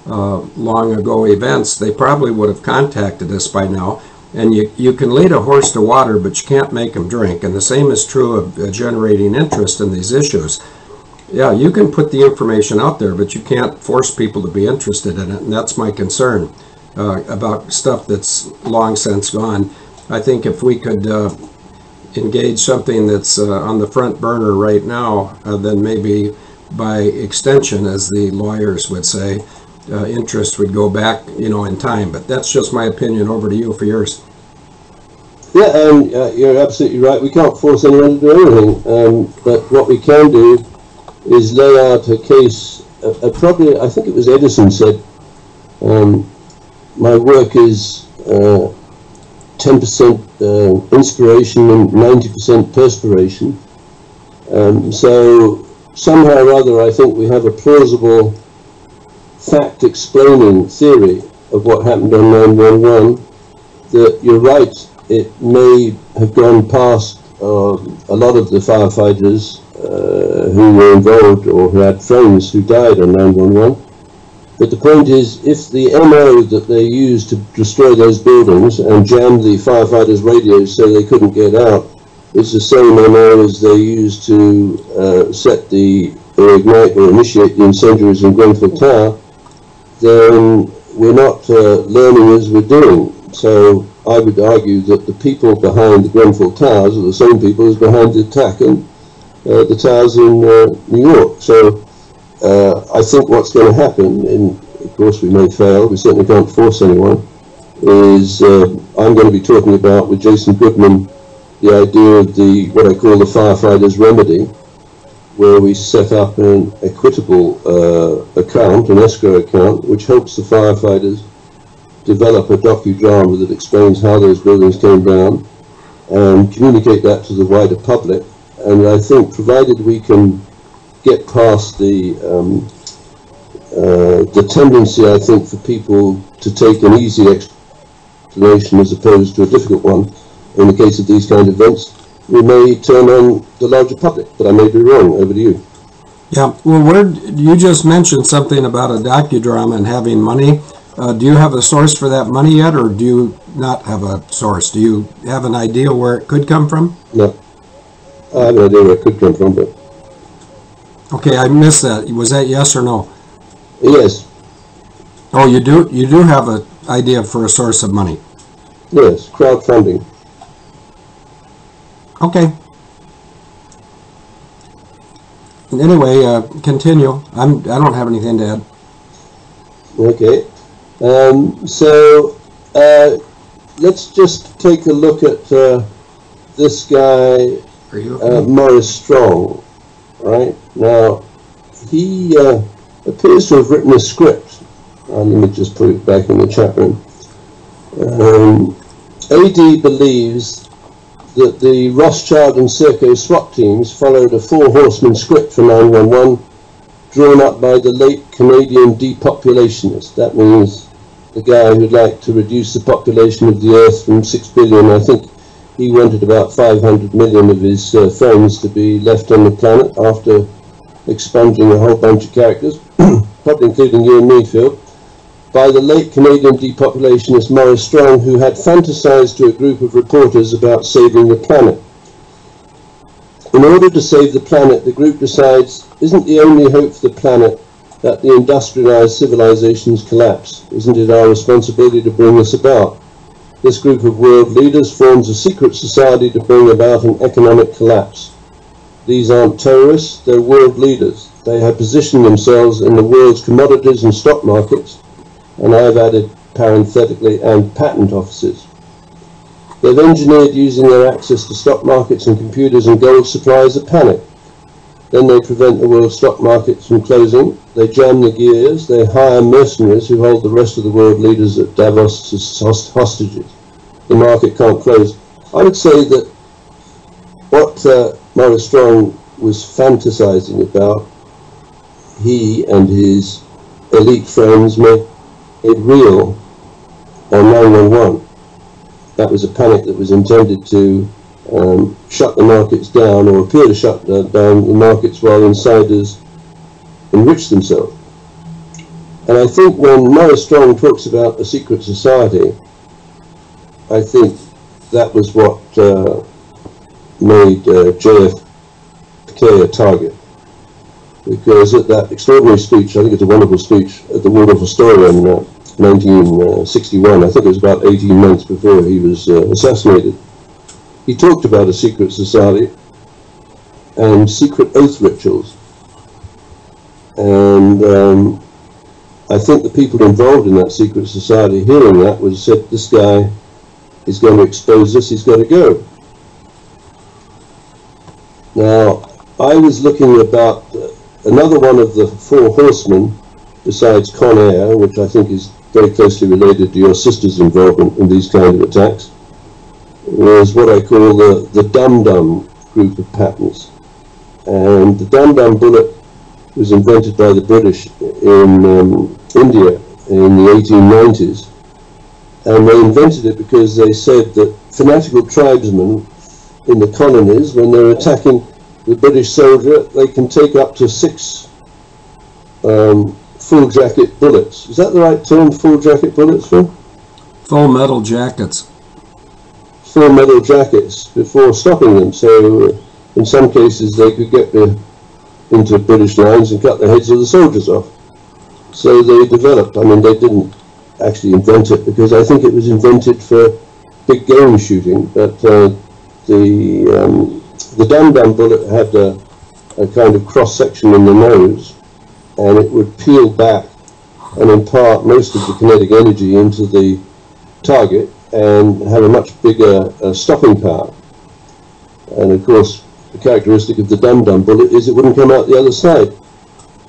long ago events, they probably would have contacted us by now. And you can lead a horse to water, but you can't make him drink. And the same is true of generating interest in these issues. Yeah, you can put the information out there, but you can't force people to be interested in it. And that's my concern about stuff that's long since gone. I think if we could engage something that's on the front burner right now, then maybe by extension, as the lawyers would say, interest would go back, in time. But that's just my opinion. Over to you for yours. Yeah, you're absolutely right. We can't force anyone to do anything. But what we can do is lay out a case. Probably, I think it was Edison said, my work is 10% inspiration and 90% perspiration. So somehow or other, I think we have a plausible fact-explaining theory of what happened on 9/11. That you're right, it may have gone past a lot of the firefighters who were involved or who had friends who died on 9/11. But the point is, if the MO that they used to destroy those buildings and jam the firefighters' radios so they couldn't get out is the same MO as they used to ignite or initiate the incendiaries in Grenfell Tower, then we're not learning as we're doing. So I would argue that the people behind the Grenfell Towers are the same people as behind the attack on the towers in New York. So I think what's going to happen, and of course we may fail, we certainly can't force anyone, is I'm going to be talking about with Jason Goodman the idea of what I call the firefighters' remedy, where we set up an equitable account, an escrow account, which helps the firefighters develop a docudrama that explains how those buildings came down and communicate that to the wider public. And I think, provided we can get past the tendency, I think, for people to take an easy explanation as opposed to a difficult one in the case of these kind of events, we may turn on the larger public, but I may be wrong. Over to you. Yeah, well, you just mentioned something about a docudrama and having money. Do you have a source for that money yet, or do you not have a source? Do you have an idea where it could come from? No. I have an idea where it could come from, but... Okay, I missed that. Was that yes or no? Yes. Oh, you do have an idea for a source of money? Yes, crowdfunding. Okay. Anyway, continue. I don't have anything to add. Okay. So let's just take a look at this guy, Maurice Strong. Right now, he appears to have written a script. Let me just put it back in the chat room. AD believes that the Rothschild and Serco SWAT teams followed a Four Horsemen script for 911, drawn up by the late Canadian depopulationist. That means the guy who'd like to reduce the population of the Earth from 6 billion. I think he wanted about 500 million of his friends to be left on the planet after expunging a whole bunch of characters, probably including you and me, Phil, by the late Canadian depopulationist Maurice Strong, who had fantasized to a group of reporters about saving the planet. In order to save the planet, the group decides, isn't the only hope for the planet that the industrialized civilizations collapse? Isn't it our responsibility to bring this about? This group of world leaders forms a secret society to bring about an economic collapse. These aren't terrorists, they're world leaders. They have positioned themselves in the world's commodities and stock markets, and I've added parenthetically, and patent offices. They've engineered using their access to stock markets and computers and gold supplies a panic. Then they prevent the world stock markets from closing. They jam the gears. They hire mercenaries who hold the rest of the world leaders at Davos as hostages. The market can't close. I would say that what Maurice Strong was fantasizing about, he and his elite friends made it real on 9/11. That was a panic that was intended to shut the markets down, or appear to shut down the markets while insiders enrich themselves. And I think when Maurice Strong talks about a secret society, I think that was what made JFK a target. Because at that extraordinary speech, I think it's a wonderful speech, at the Waldorf Astoria in 1961, I think it was about 18 months before he was assassinated, he talked about a secret society and secret oath rituals. And I think the people involved in that secret society, hearing that, would have said, this guy is going to expose us, he's got to go. Now, I was looking about another one of the Four Horsemen, besides Con Air, which I think is very closely related to your sister's involvement in these kind of attacks, was what I call the dum-dum group of patents. And the dum-dum bullet was invented by the British in India in the 1890s. And they invented it because they said that fanatical tribesmen in the colonies, when they're attacking the British soldier, they can take up to 6 full jacket bullets. Is that the right term, full jacket bullets, Phil? Full metal jackets. Full metal jackets before stopping them. So in some cases they could get into British lines and cut the heads of the soldiers off. So they developed, I mean, they didn't actually invent it, because I think it was invented for big game shooting, but the dum-dum bullet had a kind of cross-section in the nose, and it would peel back and impart most of the kinetic energy into the target and have a much bigger stopping power. And of course, the characteristic of the dum-dum bullet is it wouldn't come out the other side.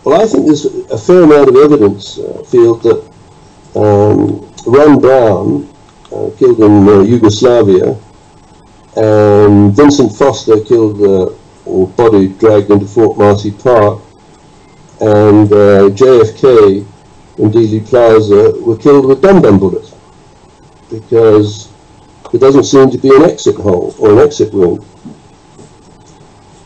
Well, I think there's a fair amount of evidence, Field, that Ron Brown, killed in Yugoslavia, and Vincent Foster, killed or body dragged into Fort Marcy Park, and JFK and Dealey Plaza were killed with dum-dum bullets, because there doesn't seem to be an exit hole or an exit wound.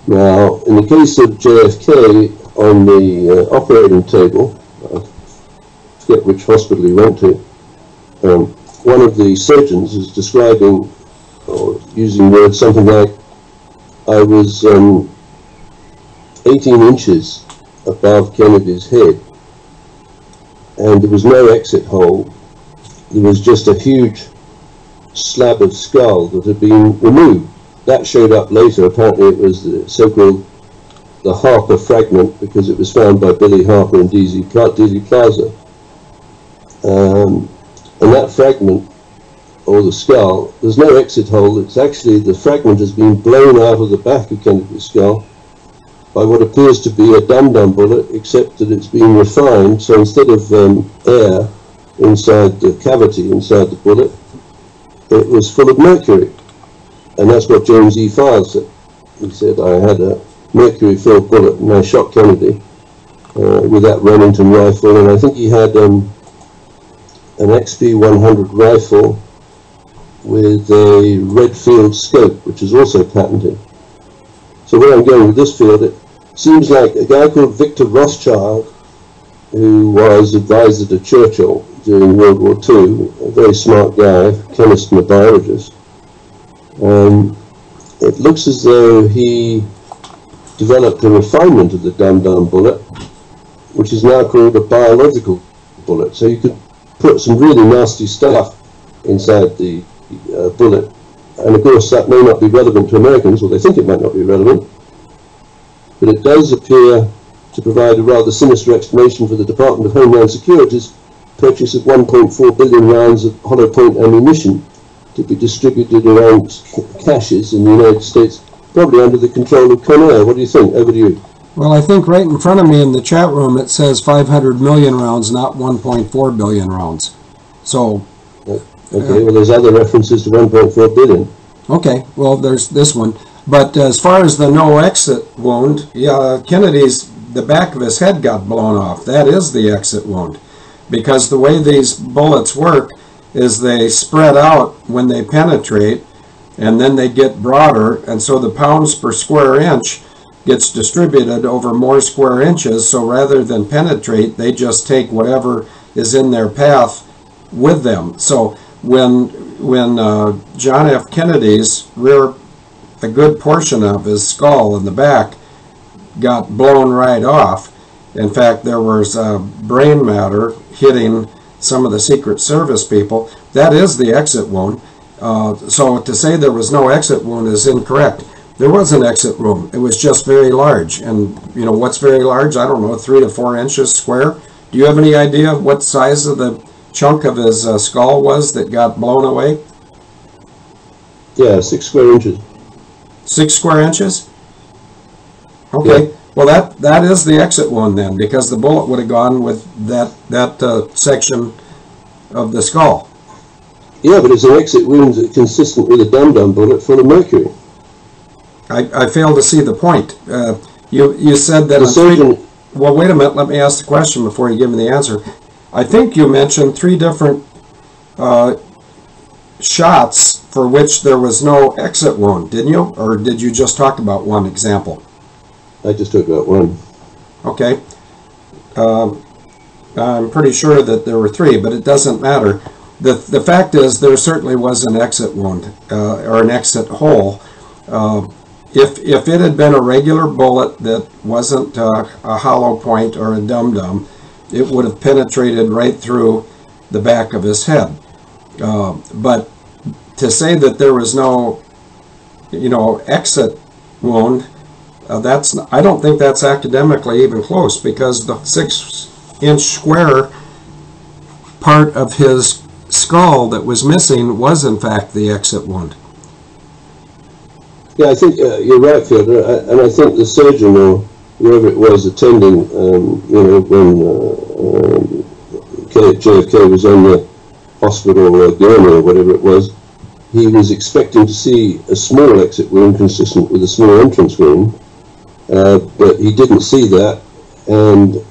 Now, in the case of JFK, on the operating table, I forget which hospital he went to, one of the surgeons is describing, or using words something like, I was 18 inches above Kennedy's head, and there was no exit hole. There was just a huge slab of skull that had been removed. That showed up later. Apparently it was the so-called the Harper fragment, because it was found by Billy Harper in Dealey Plaza. And that fragment, or the skull, there's no exit hole. It's actually, the fragment has been blown out of the back of Kennedy's skull by what appears to be a dum-dum bullet, except that it's been refined. So instead of air inside the cavity, inside the bullet, it was full of mercury. And that's what James E. Files said. He said, I had a mercury-filled bullet and I shot Kennedy with that Remington rifle. And I think he had an XP-100 rifle with a Redfield scope, which is also patented. So where I'm going with this, Field, it seems like a guy called Victor Rothschild, who was advisor to Churchill during World War II, a very smart guy, chemist and a biologist. It looks as though he developed a refinement of the dum-dum bullet, which is now called a biological bullet. So you could put some really nasty stuff inside the bullet, and of course that may not be relevant to Americans, or they think it might not be relevant, but it does appear to provide a rather sinister explanation for the Department of Homeland Security's purchase of 1.4 billion rounds of hollow point ammunition to be distributed around caches in the United States, probably under the control of Con Air. What do you think? Over to you. Well, I think right in front of me in the chat room it says 500 million rounds, not 1.4 billion rounds. So. Okay, well, there's other references to 1.4 billion. Okay, well, there's this one. But as far as the no exit wound, yeah, Kennedy's, the back of his head got blown off. That is the exit wound. Because the way these bullets work is they spread out when they penetrate, and then they get broader, and so the pounds per square inch gets distributed over more square inches, so rather than penetrate, they just take whatever is in their path with them. So when John F. Kennedy's rear, a good portion of his skull in the back got blown right off. In fact, there was brain matter hitting some of the Secret Service people. That is the exit wound. So to say there was no exit wound is incorrect. There was an exit wound. It was just very large. And you know what's very large? I don't know, 3 to 4 inches square. Do you have any idea what size of the chunk of his skull was that got blown away? Yeah, 6 square inches. 6 square inches? Okay. Yeah. Well, that is the exit wound then, because the bullet would have gone with that section of the skull. Yeah, but it's an exit wound that's consistent with a dum-dum bullet full of mercury. I fail to see the point. You said that... The surgeon... Well, wait a minute. Let me ask the question before you give me the answer. I think you mentioned 3 different shots for which there was no exit wound, didn't you? Or did you just talk about one example? I just talked about one. Okay. I'm pretty sure that there were 3, but it doesn't matter. The fact is there certainly was an exit wound or an exit hole. If it had been a regular bullet that wasn't a hollow point or a dum-dum, it would have penetrated right through the back of his head. But to say that there was no, exit wound, I don't think that's academically even close, because the 6-inch square part of his skull that was missing was in fact the exit wound. Yeah, I think you're right, Fielder, and I think the surgeon or whoever it was attending, when JFK was on the hospital gurney or whatever it was, he was expecting to see a small exit wound consistent with a small entrance wound, but he didn't see that, and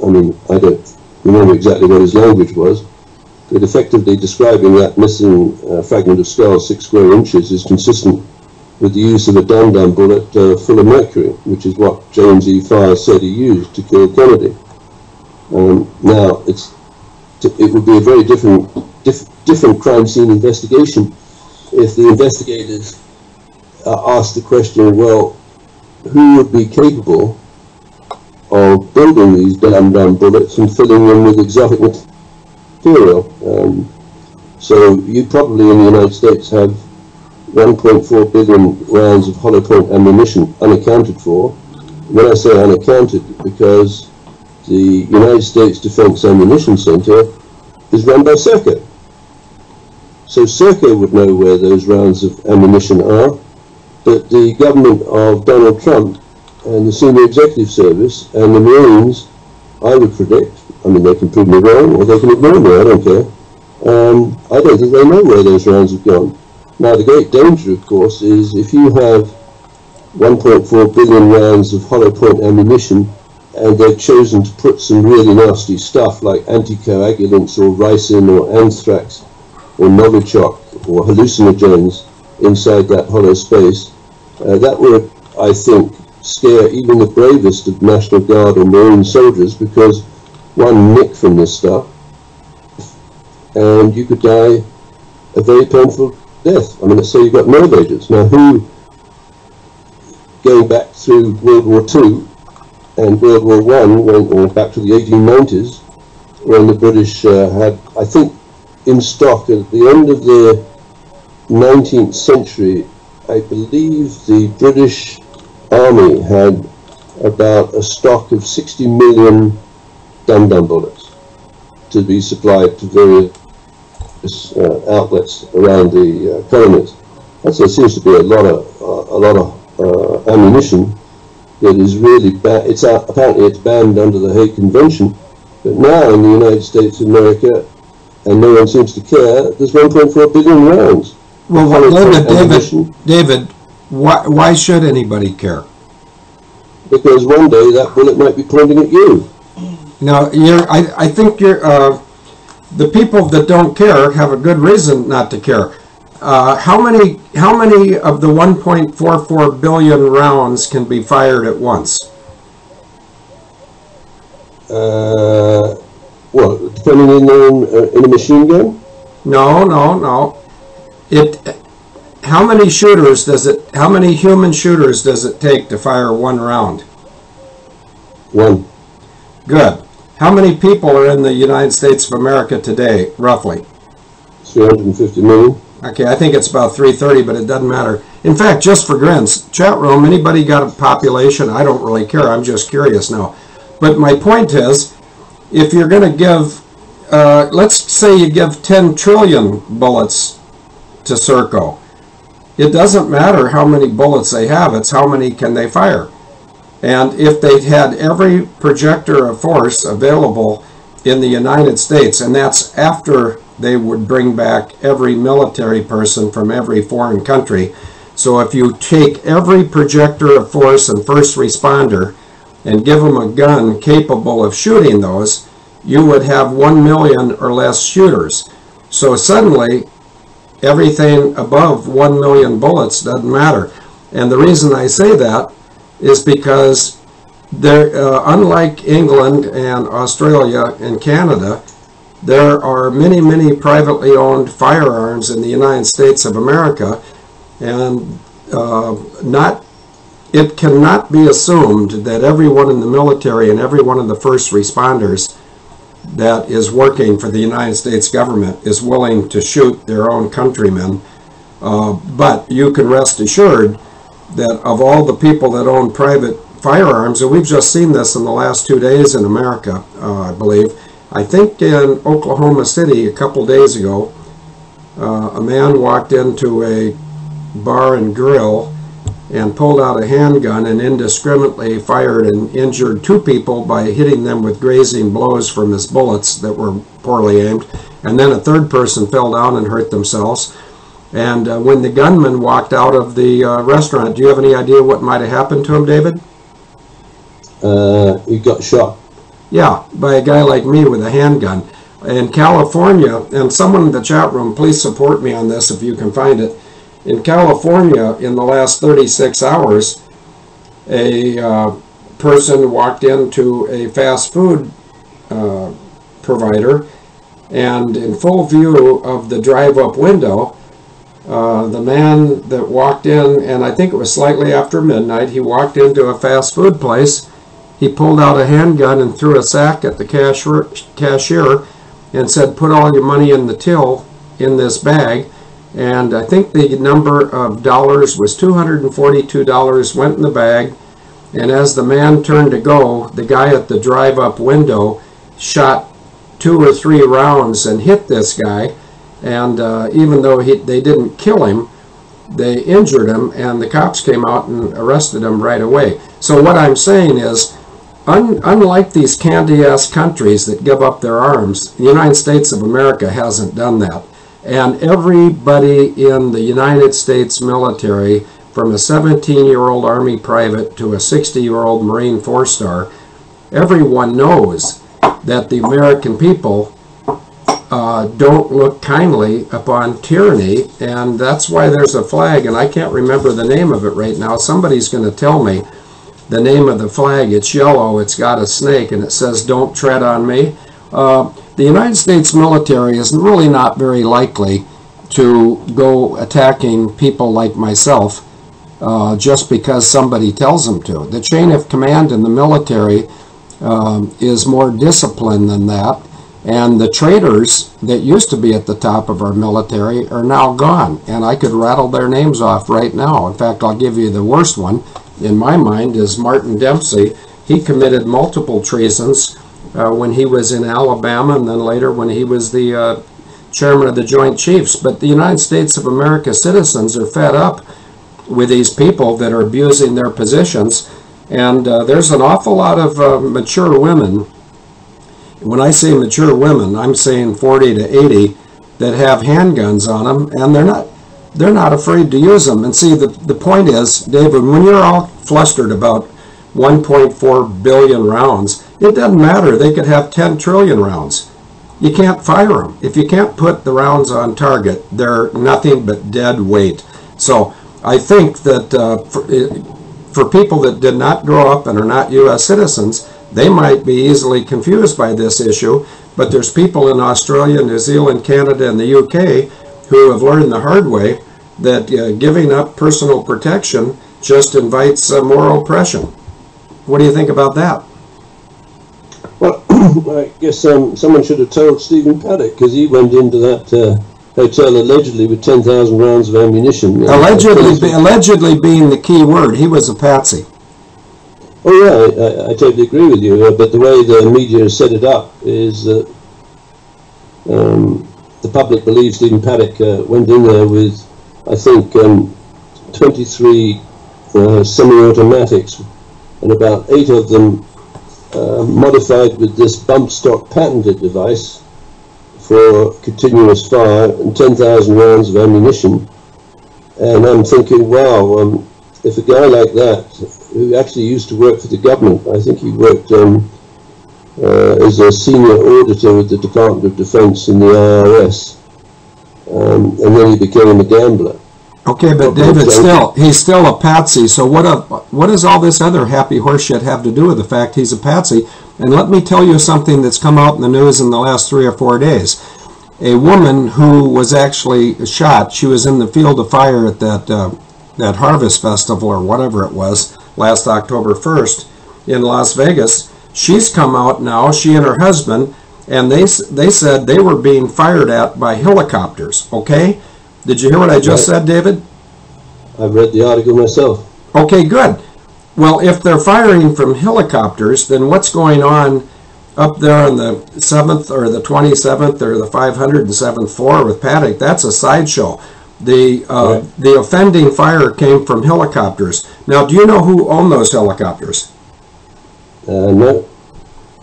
I mean, I don't remember exactly what his language was, but effectively describing that missing fragment of skull 6 square inches is consistent with the use of a dum-dum bullet full of mercury, which is what James E. Fire said he used to kill Kennedy. Now, it would be a very different crime scene investigation if the investigators asked the question, well, who would be capable of building these dum-dum bullets and filling them with exotic material? So you probably in the United States have 1.4 billion rounds of hollow point ammunition unaccounted for. When I say unaccounted, because the United States Defense Ammunition Center is run by Serco. So Serco would know where those rounds of ammunition are, but the government of Donald Trump and the Senior Executive Service and the Marines, I would predict, I mean they can prove me wrong or they can ignore me, I don't care, I don't think they know where those rounds have gone. Now, the great danger, of course, is if you have 1.4 billion rounds of hollow point ammunition and they've chosen to put some really nasty stuff like anticoagulants or ricin or anthrax or Novichok or hallucinogens inside that hollow space, that would, I think, scare even the bravest of National Guard or Marine soldiers, because one nick from this stuff and you could die a very painful death. I mean, let's say you've got nerve agents. Now, who, going back through World War II and World War I, or back to the 1890s, when the British had, I think, in stock at the end of the 19th century, I believe the British Army had about a stock of 60 million dum-dum bullets to be supplied to various outlets around the colonies. And so it seems to be a lot of ammunition. that is really bad. Apparently it's banned under the Hague Convention, but now in the United States of America, and no one seems to care, there's 1.4 billion rounds. Well, David, why should anybody care? Because one day that bullet might be pointing at you. Now, I think the people that don't care have a good reason not to care. How many of the 1.44 billion rounds can be fired at once? Well, depending in a machine gun? No. How many human shooters does it take to fire one round? One. Good. How many people are in the United States of America today, roughly? 350 million. Okay, I think it's about 330, but it doesn't matter. In fact, just for grins, chat room, anybody got a population? I don't really care. I'm just curious now. But my point is, if you're going to give, let's say you give 10 trillion bullets to Serco. It doesn't matter how many bullets they have, it's how many can they fire. And if they had every projector of force available in the United States, and that's after they would bring back every military person from every foreign country. So if you take every projector of force and first responder and give them a gun capable of shooting those, you would have 1 million or less shooters. So suddenly, everything above 1 million bullets doesn't matter. And the reason I say that is because unlike England and Australia and Canada, there are many privately owned firearms in the United States of America, and it cannot be assumed that everyone in the military and every one of the first responders that is working for the United States government is willing to shoot their own countrymen. But you can rest assured that of all the people that own private firearms, and we've just seen this in the last 2 days in America, I believe. I think in Oklahoma City a couple days ago, a man walked into a bar and grill and pulled out a handgun and indiscriminately fired and injured 2 people by hitting them with grazing blows from his bullets that were poorly aimed. And then a 3rd person fell down and hurt themselves. And when the gunman walked out of the restaurant, do you have any idea what might have happened to him, David? He got shot. Yeah, by a guy like me with a handgun. In California, and someone in the chat room, please support me on this if you can find it. In California, in the last 36 hours, a person walked into a fast food provider, and in full view of the drive-up window, the man that walked in, and I think it was slightly after midnight, he walked into a fast food place. He pulled out a handgun and threw a sack at the cashier and said, "Put all your money in the till in this bag." And I think the number of dollars was $242 went in the bag. And as the man turned to go, the guy at the drive-up window shot 2 or 3 rounds and hit this guy. And even though they didn't kill him, they injured him, and the cops came out and arrested him right away. So what I'm saying is, unlike these candy-ass countries that give up their arms, the United States of America hasn't done that. And everybody in the United States military, from a 17-year-old Army private to a 60-year-old Marine 4-star, everyone knows that the American people don't look kindly upon tyranny, and that's why there's a flag, and I can't remember the name of it right now. Somebody's going to tell me the name of the flag. It's yellow, it's got a snake, and it says, "Don't tread on me." The United States military is really not very likely to go attacking people like myself just because somebody tells them to. The chain of command in the military is more disciplined than that, and the traitors that used to be at the top of our military are now gone, and I could rattle their names off right now. In fact, I'll give you the worst one in my mind is Martin Dempsey. He committed multiple treasons when he was in Alabama, and then later when he was the chairman of the Joint Chiefs. But the United States of America citizens are fed up with these people that are abusing their positions. And there's an awful lot of mature women. When I say mature women, I'm saying 40 to 80 that have handguns on them, and they're not afraid to use them. And see, the point is, David, when you're all flustered about 1.4 billion rounds, it doesn't matter. They could have 10 trillion rounds. You can't fire them. If you can't put the rounds on target, they're nothing but dead weight. So I think that for people that did not grow up and are not U.S. citizens, they might be easily confused by this issue, but there's people in Australia, New Zealand, Canada, and the UK who have learned the hard way that giving up personal protection just invites more oppression. What do you think about that? Well, I guess someone should have told Stephen Paddock, because he went into that hotel allegedly with 10,000 rounds of ammunition. Allegedly being the key word. He was a patsy. Oh yeah, I totally agree with you, but the way the media has set it up is that the public believes Stephen Paddock went in there with, I think, 23 semi-automatics, and about 8 of them modified with this bump stock patented device for continuous fire and 10,000 rounds of ammunition. And I'm thinking, wow, if a guy like that, who actually used to work for the government, I think he worked as a senior auditor with the Department of Defense in the IRS, and then he became a gambler. Okay, but David, he's still a patsy, so what does all this other happy horseshit have to do with the fact he's a patsy? And let me tell you something that's come out in the news in the last 3 or 4 days. A woman who was actually shot, she was in the field of fire at that Harvest Festival or whatever it was, last October 1st in Las Vegas. She's come out now, she and her husband, and they said they were being fired at by helicopters, okay? Did you hear what I just said, David? I've read the article myself. Okay, good. Well, if they're firing from helicopters, then what's going on up there on the 7th or the 27th or the 507th floor with Paddock? That's a sideshow. The offending fire came from helicopters. Now, do you know who owned those helicopters? No.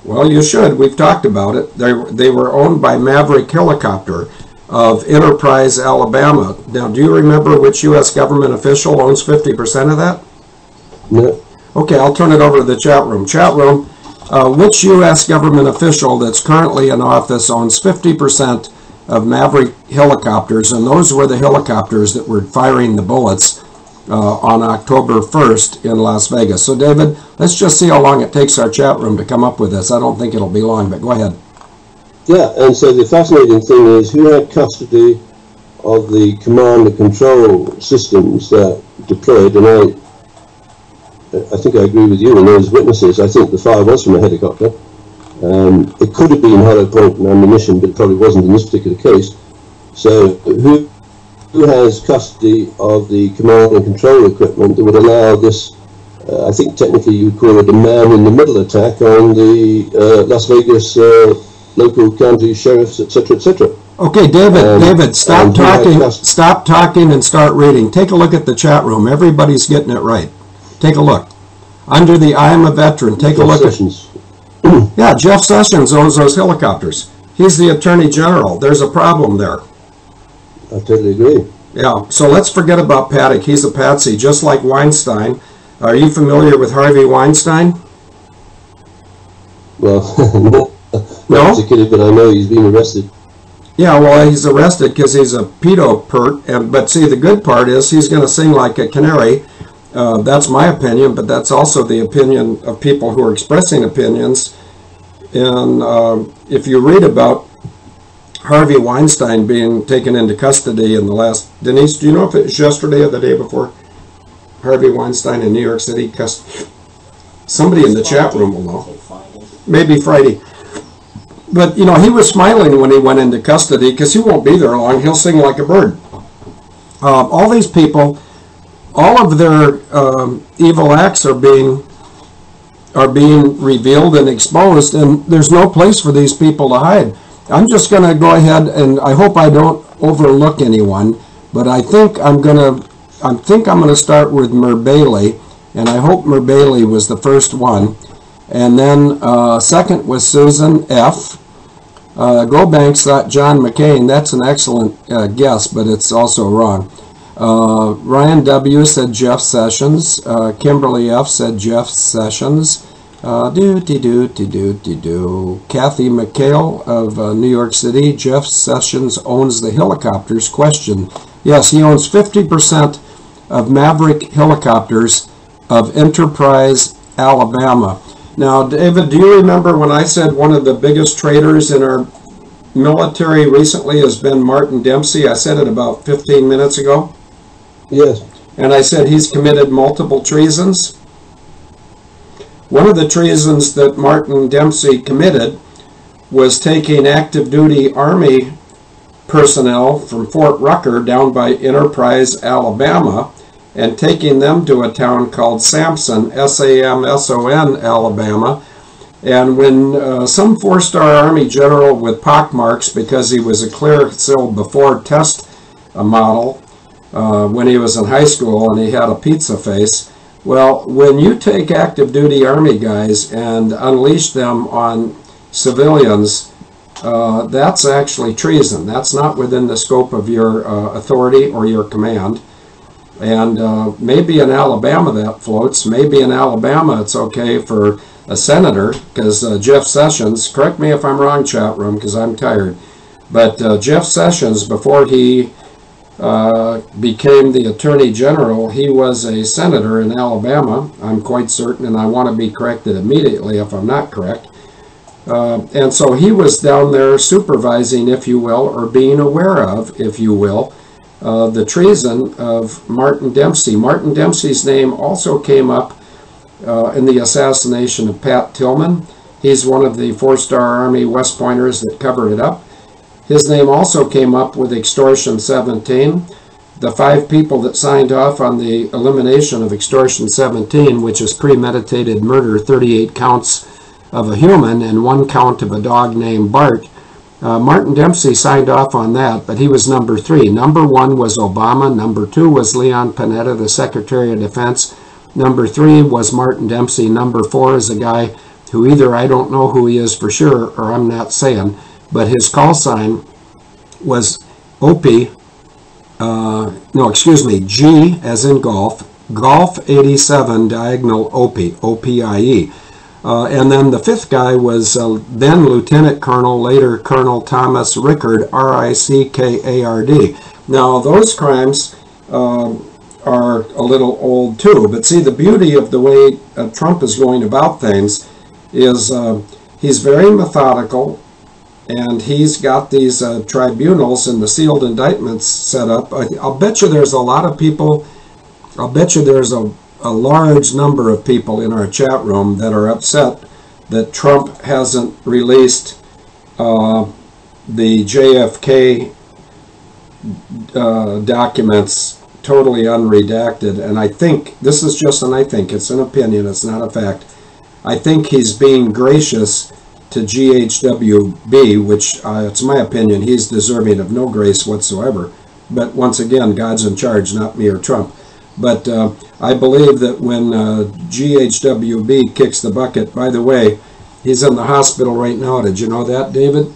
Well, you should. We've talked about it. They were owned by Maverick Helicopter of Enterprise, Alabama. Now, do you remember which U.S. government official owns 50% of that? No. Okay, I'll turn it over to the chat room. Chat room, which U.S. government official that's currently in office owns 50% of Maverick helicopters? And those were the helicopters that were firing the bullets on October 1st in Las Vegas. So, David, let's just see how long it takes our chat room to come up with this. I don't think it'll be long, but go ahead. Yeah, and so the fascinating thing is who had custody of the command and control systems that deployed, and I think I agree with you and those witnesses. I think the fire was from a helicopter. It could have been hollow point and ammunition, but it probably wasn't in this particular case. So who has custody of the command and control equipment that would allow this, I think technically you would call it a man-in-the-middle attack on the Las Vegas local county sheriffs, etc., etc. Okay, David, stop talking and start reading. Take a look at the chat room. Everybody's getting it right. Take a look. Under the I am a veteran, take a look Sessions. Yeah, Jeff Sessions owns those helicopters. He's the Attorney General. There's a problem there. I totally agree. Yeah, so let's forget about Paddock. He's a patsy, just like Weinstein. Are you familiar with Harvey Weinstein? Well, no? Executed, but I know he's been arrested. Yeah, well, he's arrested because he's a pedo pert. But see, the good part is he's going to sing like a canary. That's my opinion, but that's also the opinion of people who are expressing opinions. And if you read about Harvey Weinstein being taken into custody in the last... Denise, do you know if it was yesterday or the day before? Harvey Weinstein in New York City. Somebody in the chat room will know. Maybe Friday. But, you know, he was smiling when he went into custody because he won't be there long. He'll sing like a bird. All these people, all of their evil acts are being revealed and exposed, and there's no place for these people to hide. I'm just going to go ahead, and I hope I don't overlook anyone, but I think I'm going to start with Mer Bailey, and I hope Bailey was the first one. And then second was Susan F. Gobanks thought John McCain. That's an excellent guess, but it's also wrong. Ryan W. said Jeff Sessions. Kimberly F. said Jeff Sessions. Kathy McHale of New York City. Jeff Sessions owns the helicopters. Question. Yes, he owns 50% of Maverick helicopters of Enterprise, Alabama. Now, David, do you remember when I said one of the biggest traitors in our military recently has been Martin Dempsey? I said it about 15 minutes ago. Yes. And I said he's committed multiple treasons. One of the treasons that Martin Dempsey committed was taking active duty Army personnel from Fort Rucker down by Enterprise, Alabama, and taking them to a town called Samson, S-A-M-S-O-N, Alabama. And when some four-star Army general with pockmarks, because he was a clear-sill before test model when he was in high school and he had a pizza face, well, when you take active duty Army guys and unleash them on civilians, that's actually treason. That's not within the scope of your authority or your command. And maybe in Alabama that floats. Maybe in Alabama it's okay for a senator, because Jeff Sessions, correct me if I'm wrong, chat room, because I'm tired, but Jeff Sessions, before he became the Attorney General, he was a senator in Alabama, I'm quite certain, and I want to be corrected immediately if I'm not correct. And so he was down there supervising, if you will, or being aware of, if you will, the treason of Martin Dempsey. Martin Dempsey's name also came up in the assassination of Pat Tillman. He's one of the four-star Army West Pointers that covered it up. His name also came up with Extortion 17. The 5 people that signed off on the elimination of Extortion 17, which is premeditated murder, 38 counts of a human and 1 count of a dog named Bart. Martin Dempsey signed off on that, but he was number 3. Number 1 was Obama. Number 2 was Leon Panetta, the Secretary of Defense. Number 3 was Martin Dempsey. Number 4 is a guy who either I don't know who he is for sure, or I'm not saying, but his call sign was Opie, G as in golf, Golf 87 diagonal Opie, O-P-I-E. And then the 5th guy was then Lieutenant Colonel, later Colonel Thomas Rickard, R-I-C-K-A-R-D. Now, those crimes are a little old too, but see, the beauty of the way Trump is going about things is he's very methodical, and he's got these tribunals and the sealed indictments set up. I'll bet you there's a lot of people, I'll bet you there's a large number of people in our chat room that are upset that Trump hasn't released the JFK documents totally unredacted. And I think, this is just an I think, it's an opinion, it's not a fact. I think he's being gracious to GHWB, which it's my opinion, he's deserving of no grace whatsoever. But once again, God's in charge, not me or Trump. But I believe that when GHWB kicks the bucket, by the way, he's in the hospital right now. Did you know that, David?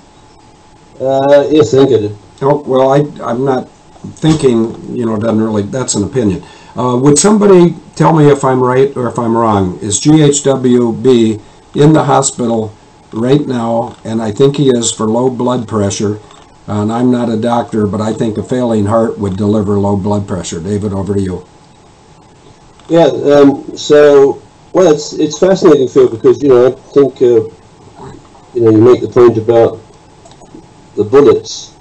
Yes, I think I did. Oh, well, I'm not thinking, doesn't really, that's an opinion. Would somebody tell me if I'm right or if I'm wrong? Is GHWB in the hospital right now? And I think he is for low blood pressure. And I'm not a doctor, but I think a failing heart would deliver low blood pressure. David, over to you. Yeah, well, it's fascinating, Phil, because, I think, you make the point about the bullets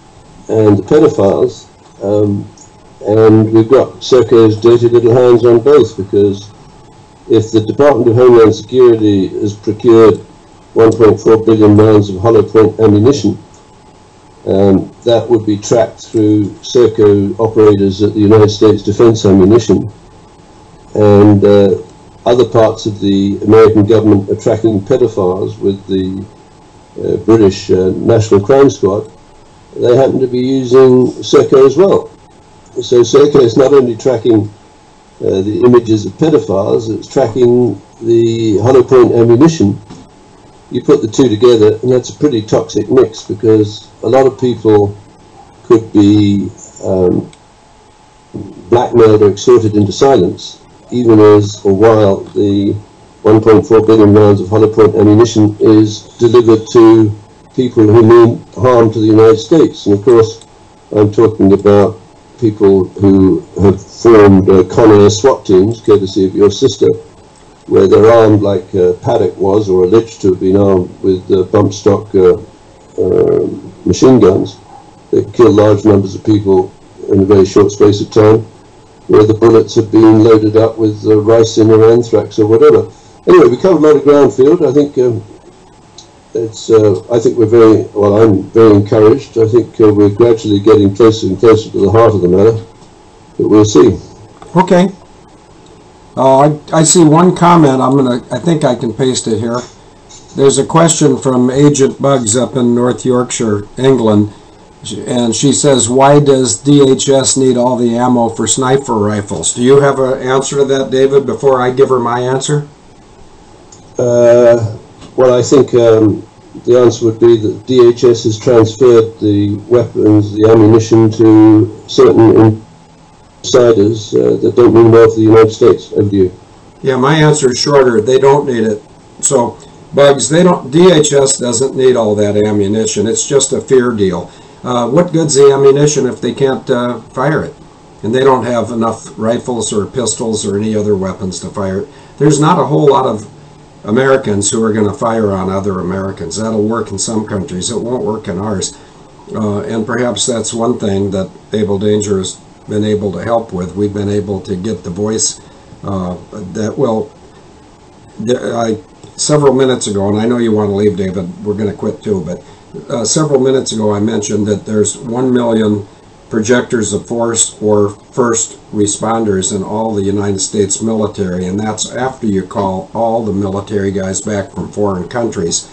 and the pedophiles, and we've got Serco's dirty little hands on both, because if the Department of Homeland Security has procured 1.4 billion rounds of hollow point ammunition, that would be tracked through Serco operators at the United States Defense Ammunition, and other parts of the American government are tracking pedophiles with the British National Crime Squad. They happen to be using Serco as well. So Serco is not only tracking the images of pedophiles, it's tracking the hollow point ammunition. You put the two together, and that's a pretty toxic mix, because a lot of people could be blackmailed or extorted into silence, even as or while the 1.4 billion rounds of hollow point ammunition is delivered to people who mean harm to the United States. And of course, I'm talking about people who have formed con air SWAT teams, courtesy of your sister, where they're armed like Paddock was, or alleged to have been armed with bump stock machine guns that kill large numbers of people in a very short space of time, where the bullets have been loaded up with ricin or anthrax or whatever. Anyway, we covered a lot of ground field. I think I think we're very, well, I'm very encouraged. I think we're gradually getting closer and closer to the heart of the matter, but we'll see. Okay. I see one comment. I think I can paste it here. There's a question from Agent Bugs up in North Yorkshire, England, and she says, why does DHS need all the ammo for sniper rifles? Do you have an answer to that, David, before I give her my answer? Well, I think the answer would be that DHS has transferred the weapons, the ammunition, to certain insiders that don't mean well for the United States. Over to you. Yeah, my answer is shorter. They don't need it. So, Bugs, DHS doesn't need all that ammunition. It's just a fear deal. What good's the ammunition if they can't fire it? And they don't have enough rifles or pistols or any other weapons to fire it. There's not a whole lot of Americans who are going to fire on other Americans. That'll work in some countries. It won't work in ours. And perhaps that's one thing that Abel Danger has been able to help with. We've been able to get the voice that, well, several minutes ago, and I know you want to leave, David, we're going to quit too, but several minutes ago I mentioned that there's 1 million projectors of force or first responders in all the United States military, and that's after you call all the military guys back from foreign countries.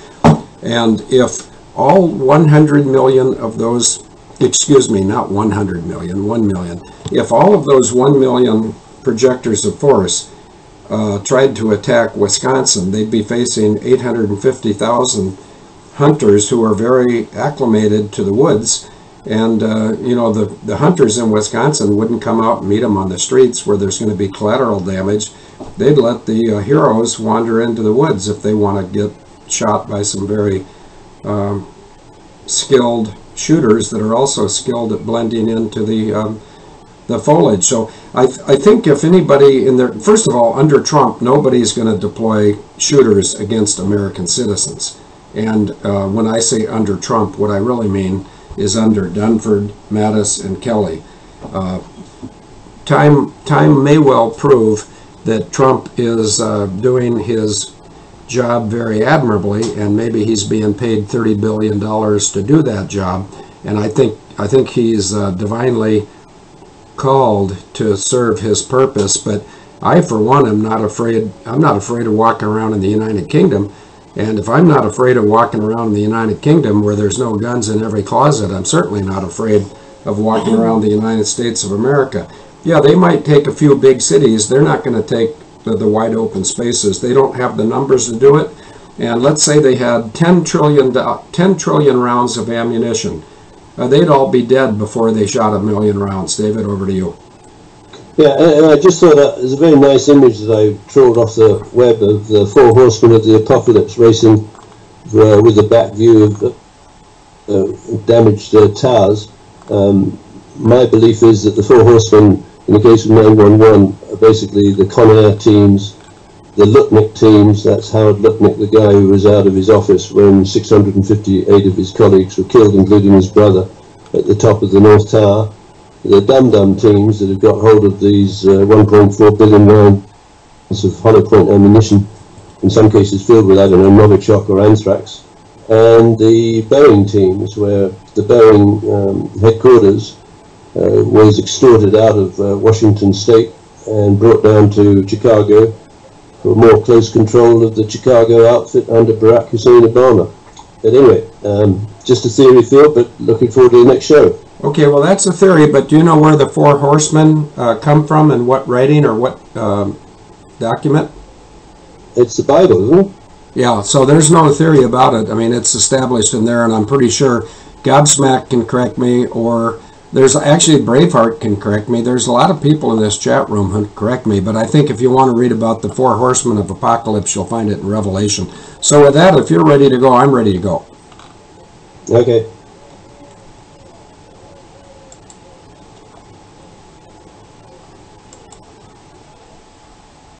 And if all 100 million of those, excuse me, not 100 million, 1 million, if all of those 1 million projectors of force tried to attack Wisconsin, they'd be facing 850,000 hunters who are very acclimated to the woods. And, you know, the hunters in Wisconsin wouldn't come out and meet them on the streets where there's going to be collateral damage. They'd let the heroes wander into the woods if they want to get shot by some very skilled shooters that are also skilled at blending into the foliage. So I think if anybody in there, first of all, under Trump, nobody's going to deploy shooters against American citizens. And when I say under Trump, what I really mean is under Dunford, Mattis, and Kelly. Time may well prove that Trump is doing his job very admirably, and maybe he's being paid $30 billion to do that job. And I think he's divinely called to serve his purpose. But I, for one, am not afraid. I'm not afraid of walking around in the United Kingdom. And if I'm not afraid of walking around in the United Kingdom where there's no guns in every closet, I'm certainly not afraid of walking around the United States of America. Yeah, they might take a few big cities. They're not going to take the wide open spaces. They don't have the numbers to do it. And let's say they had 10 trillion rounds of ammunition. They'd all be dead before they shot 1 million rounds. David, over to you. Yeah, and I just thought that there's a very nice image that I trawled off the web of the Four Horsemen of the Apocalypse racing with the back view of damaged towers. My belief is that the Four Horsemen, in the case of 911, are basically the Con Air teams, the Lutnick teams. That's Howard Lutnick, the guy who was out of his office when 658 of his colleagues were killed, including his brother, at the top of the North Tower. The dum-dum teams that have got hold of these 1.4 billion rounds of hollow point ammunition, in some cases filled with, I don't know, Novichok or anthrax. And the Boeing teams, where the Boeing headquarters was extorted out of Washington State and brought down to Chicago for more close control of the Chicago outfit under Barack Hussein Obama. But anyway, just a theory field, but looking forward to the next show. Okay, well, that's a theory, but do you know where the Four Horsemen come from and what writing or what document? It's the Bible, isn't it? Yeah, so there's no theory about it. I mean, it's established in there, and I'm pretty sure Gobsmack can correct me, or there's actually Braveheart can correct me. There's a lot of people in this chat room who can correct me, but I think if you want to read about the Four Horsemen of Apocalypse, you'll find it in Revelation. So with that, if you're ready to go, I'm ready to go. Okay.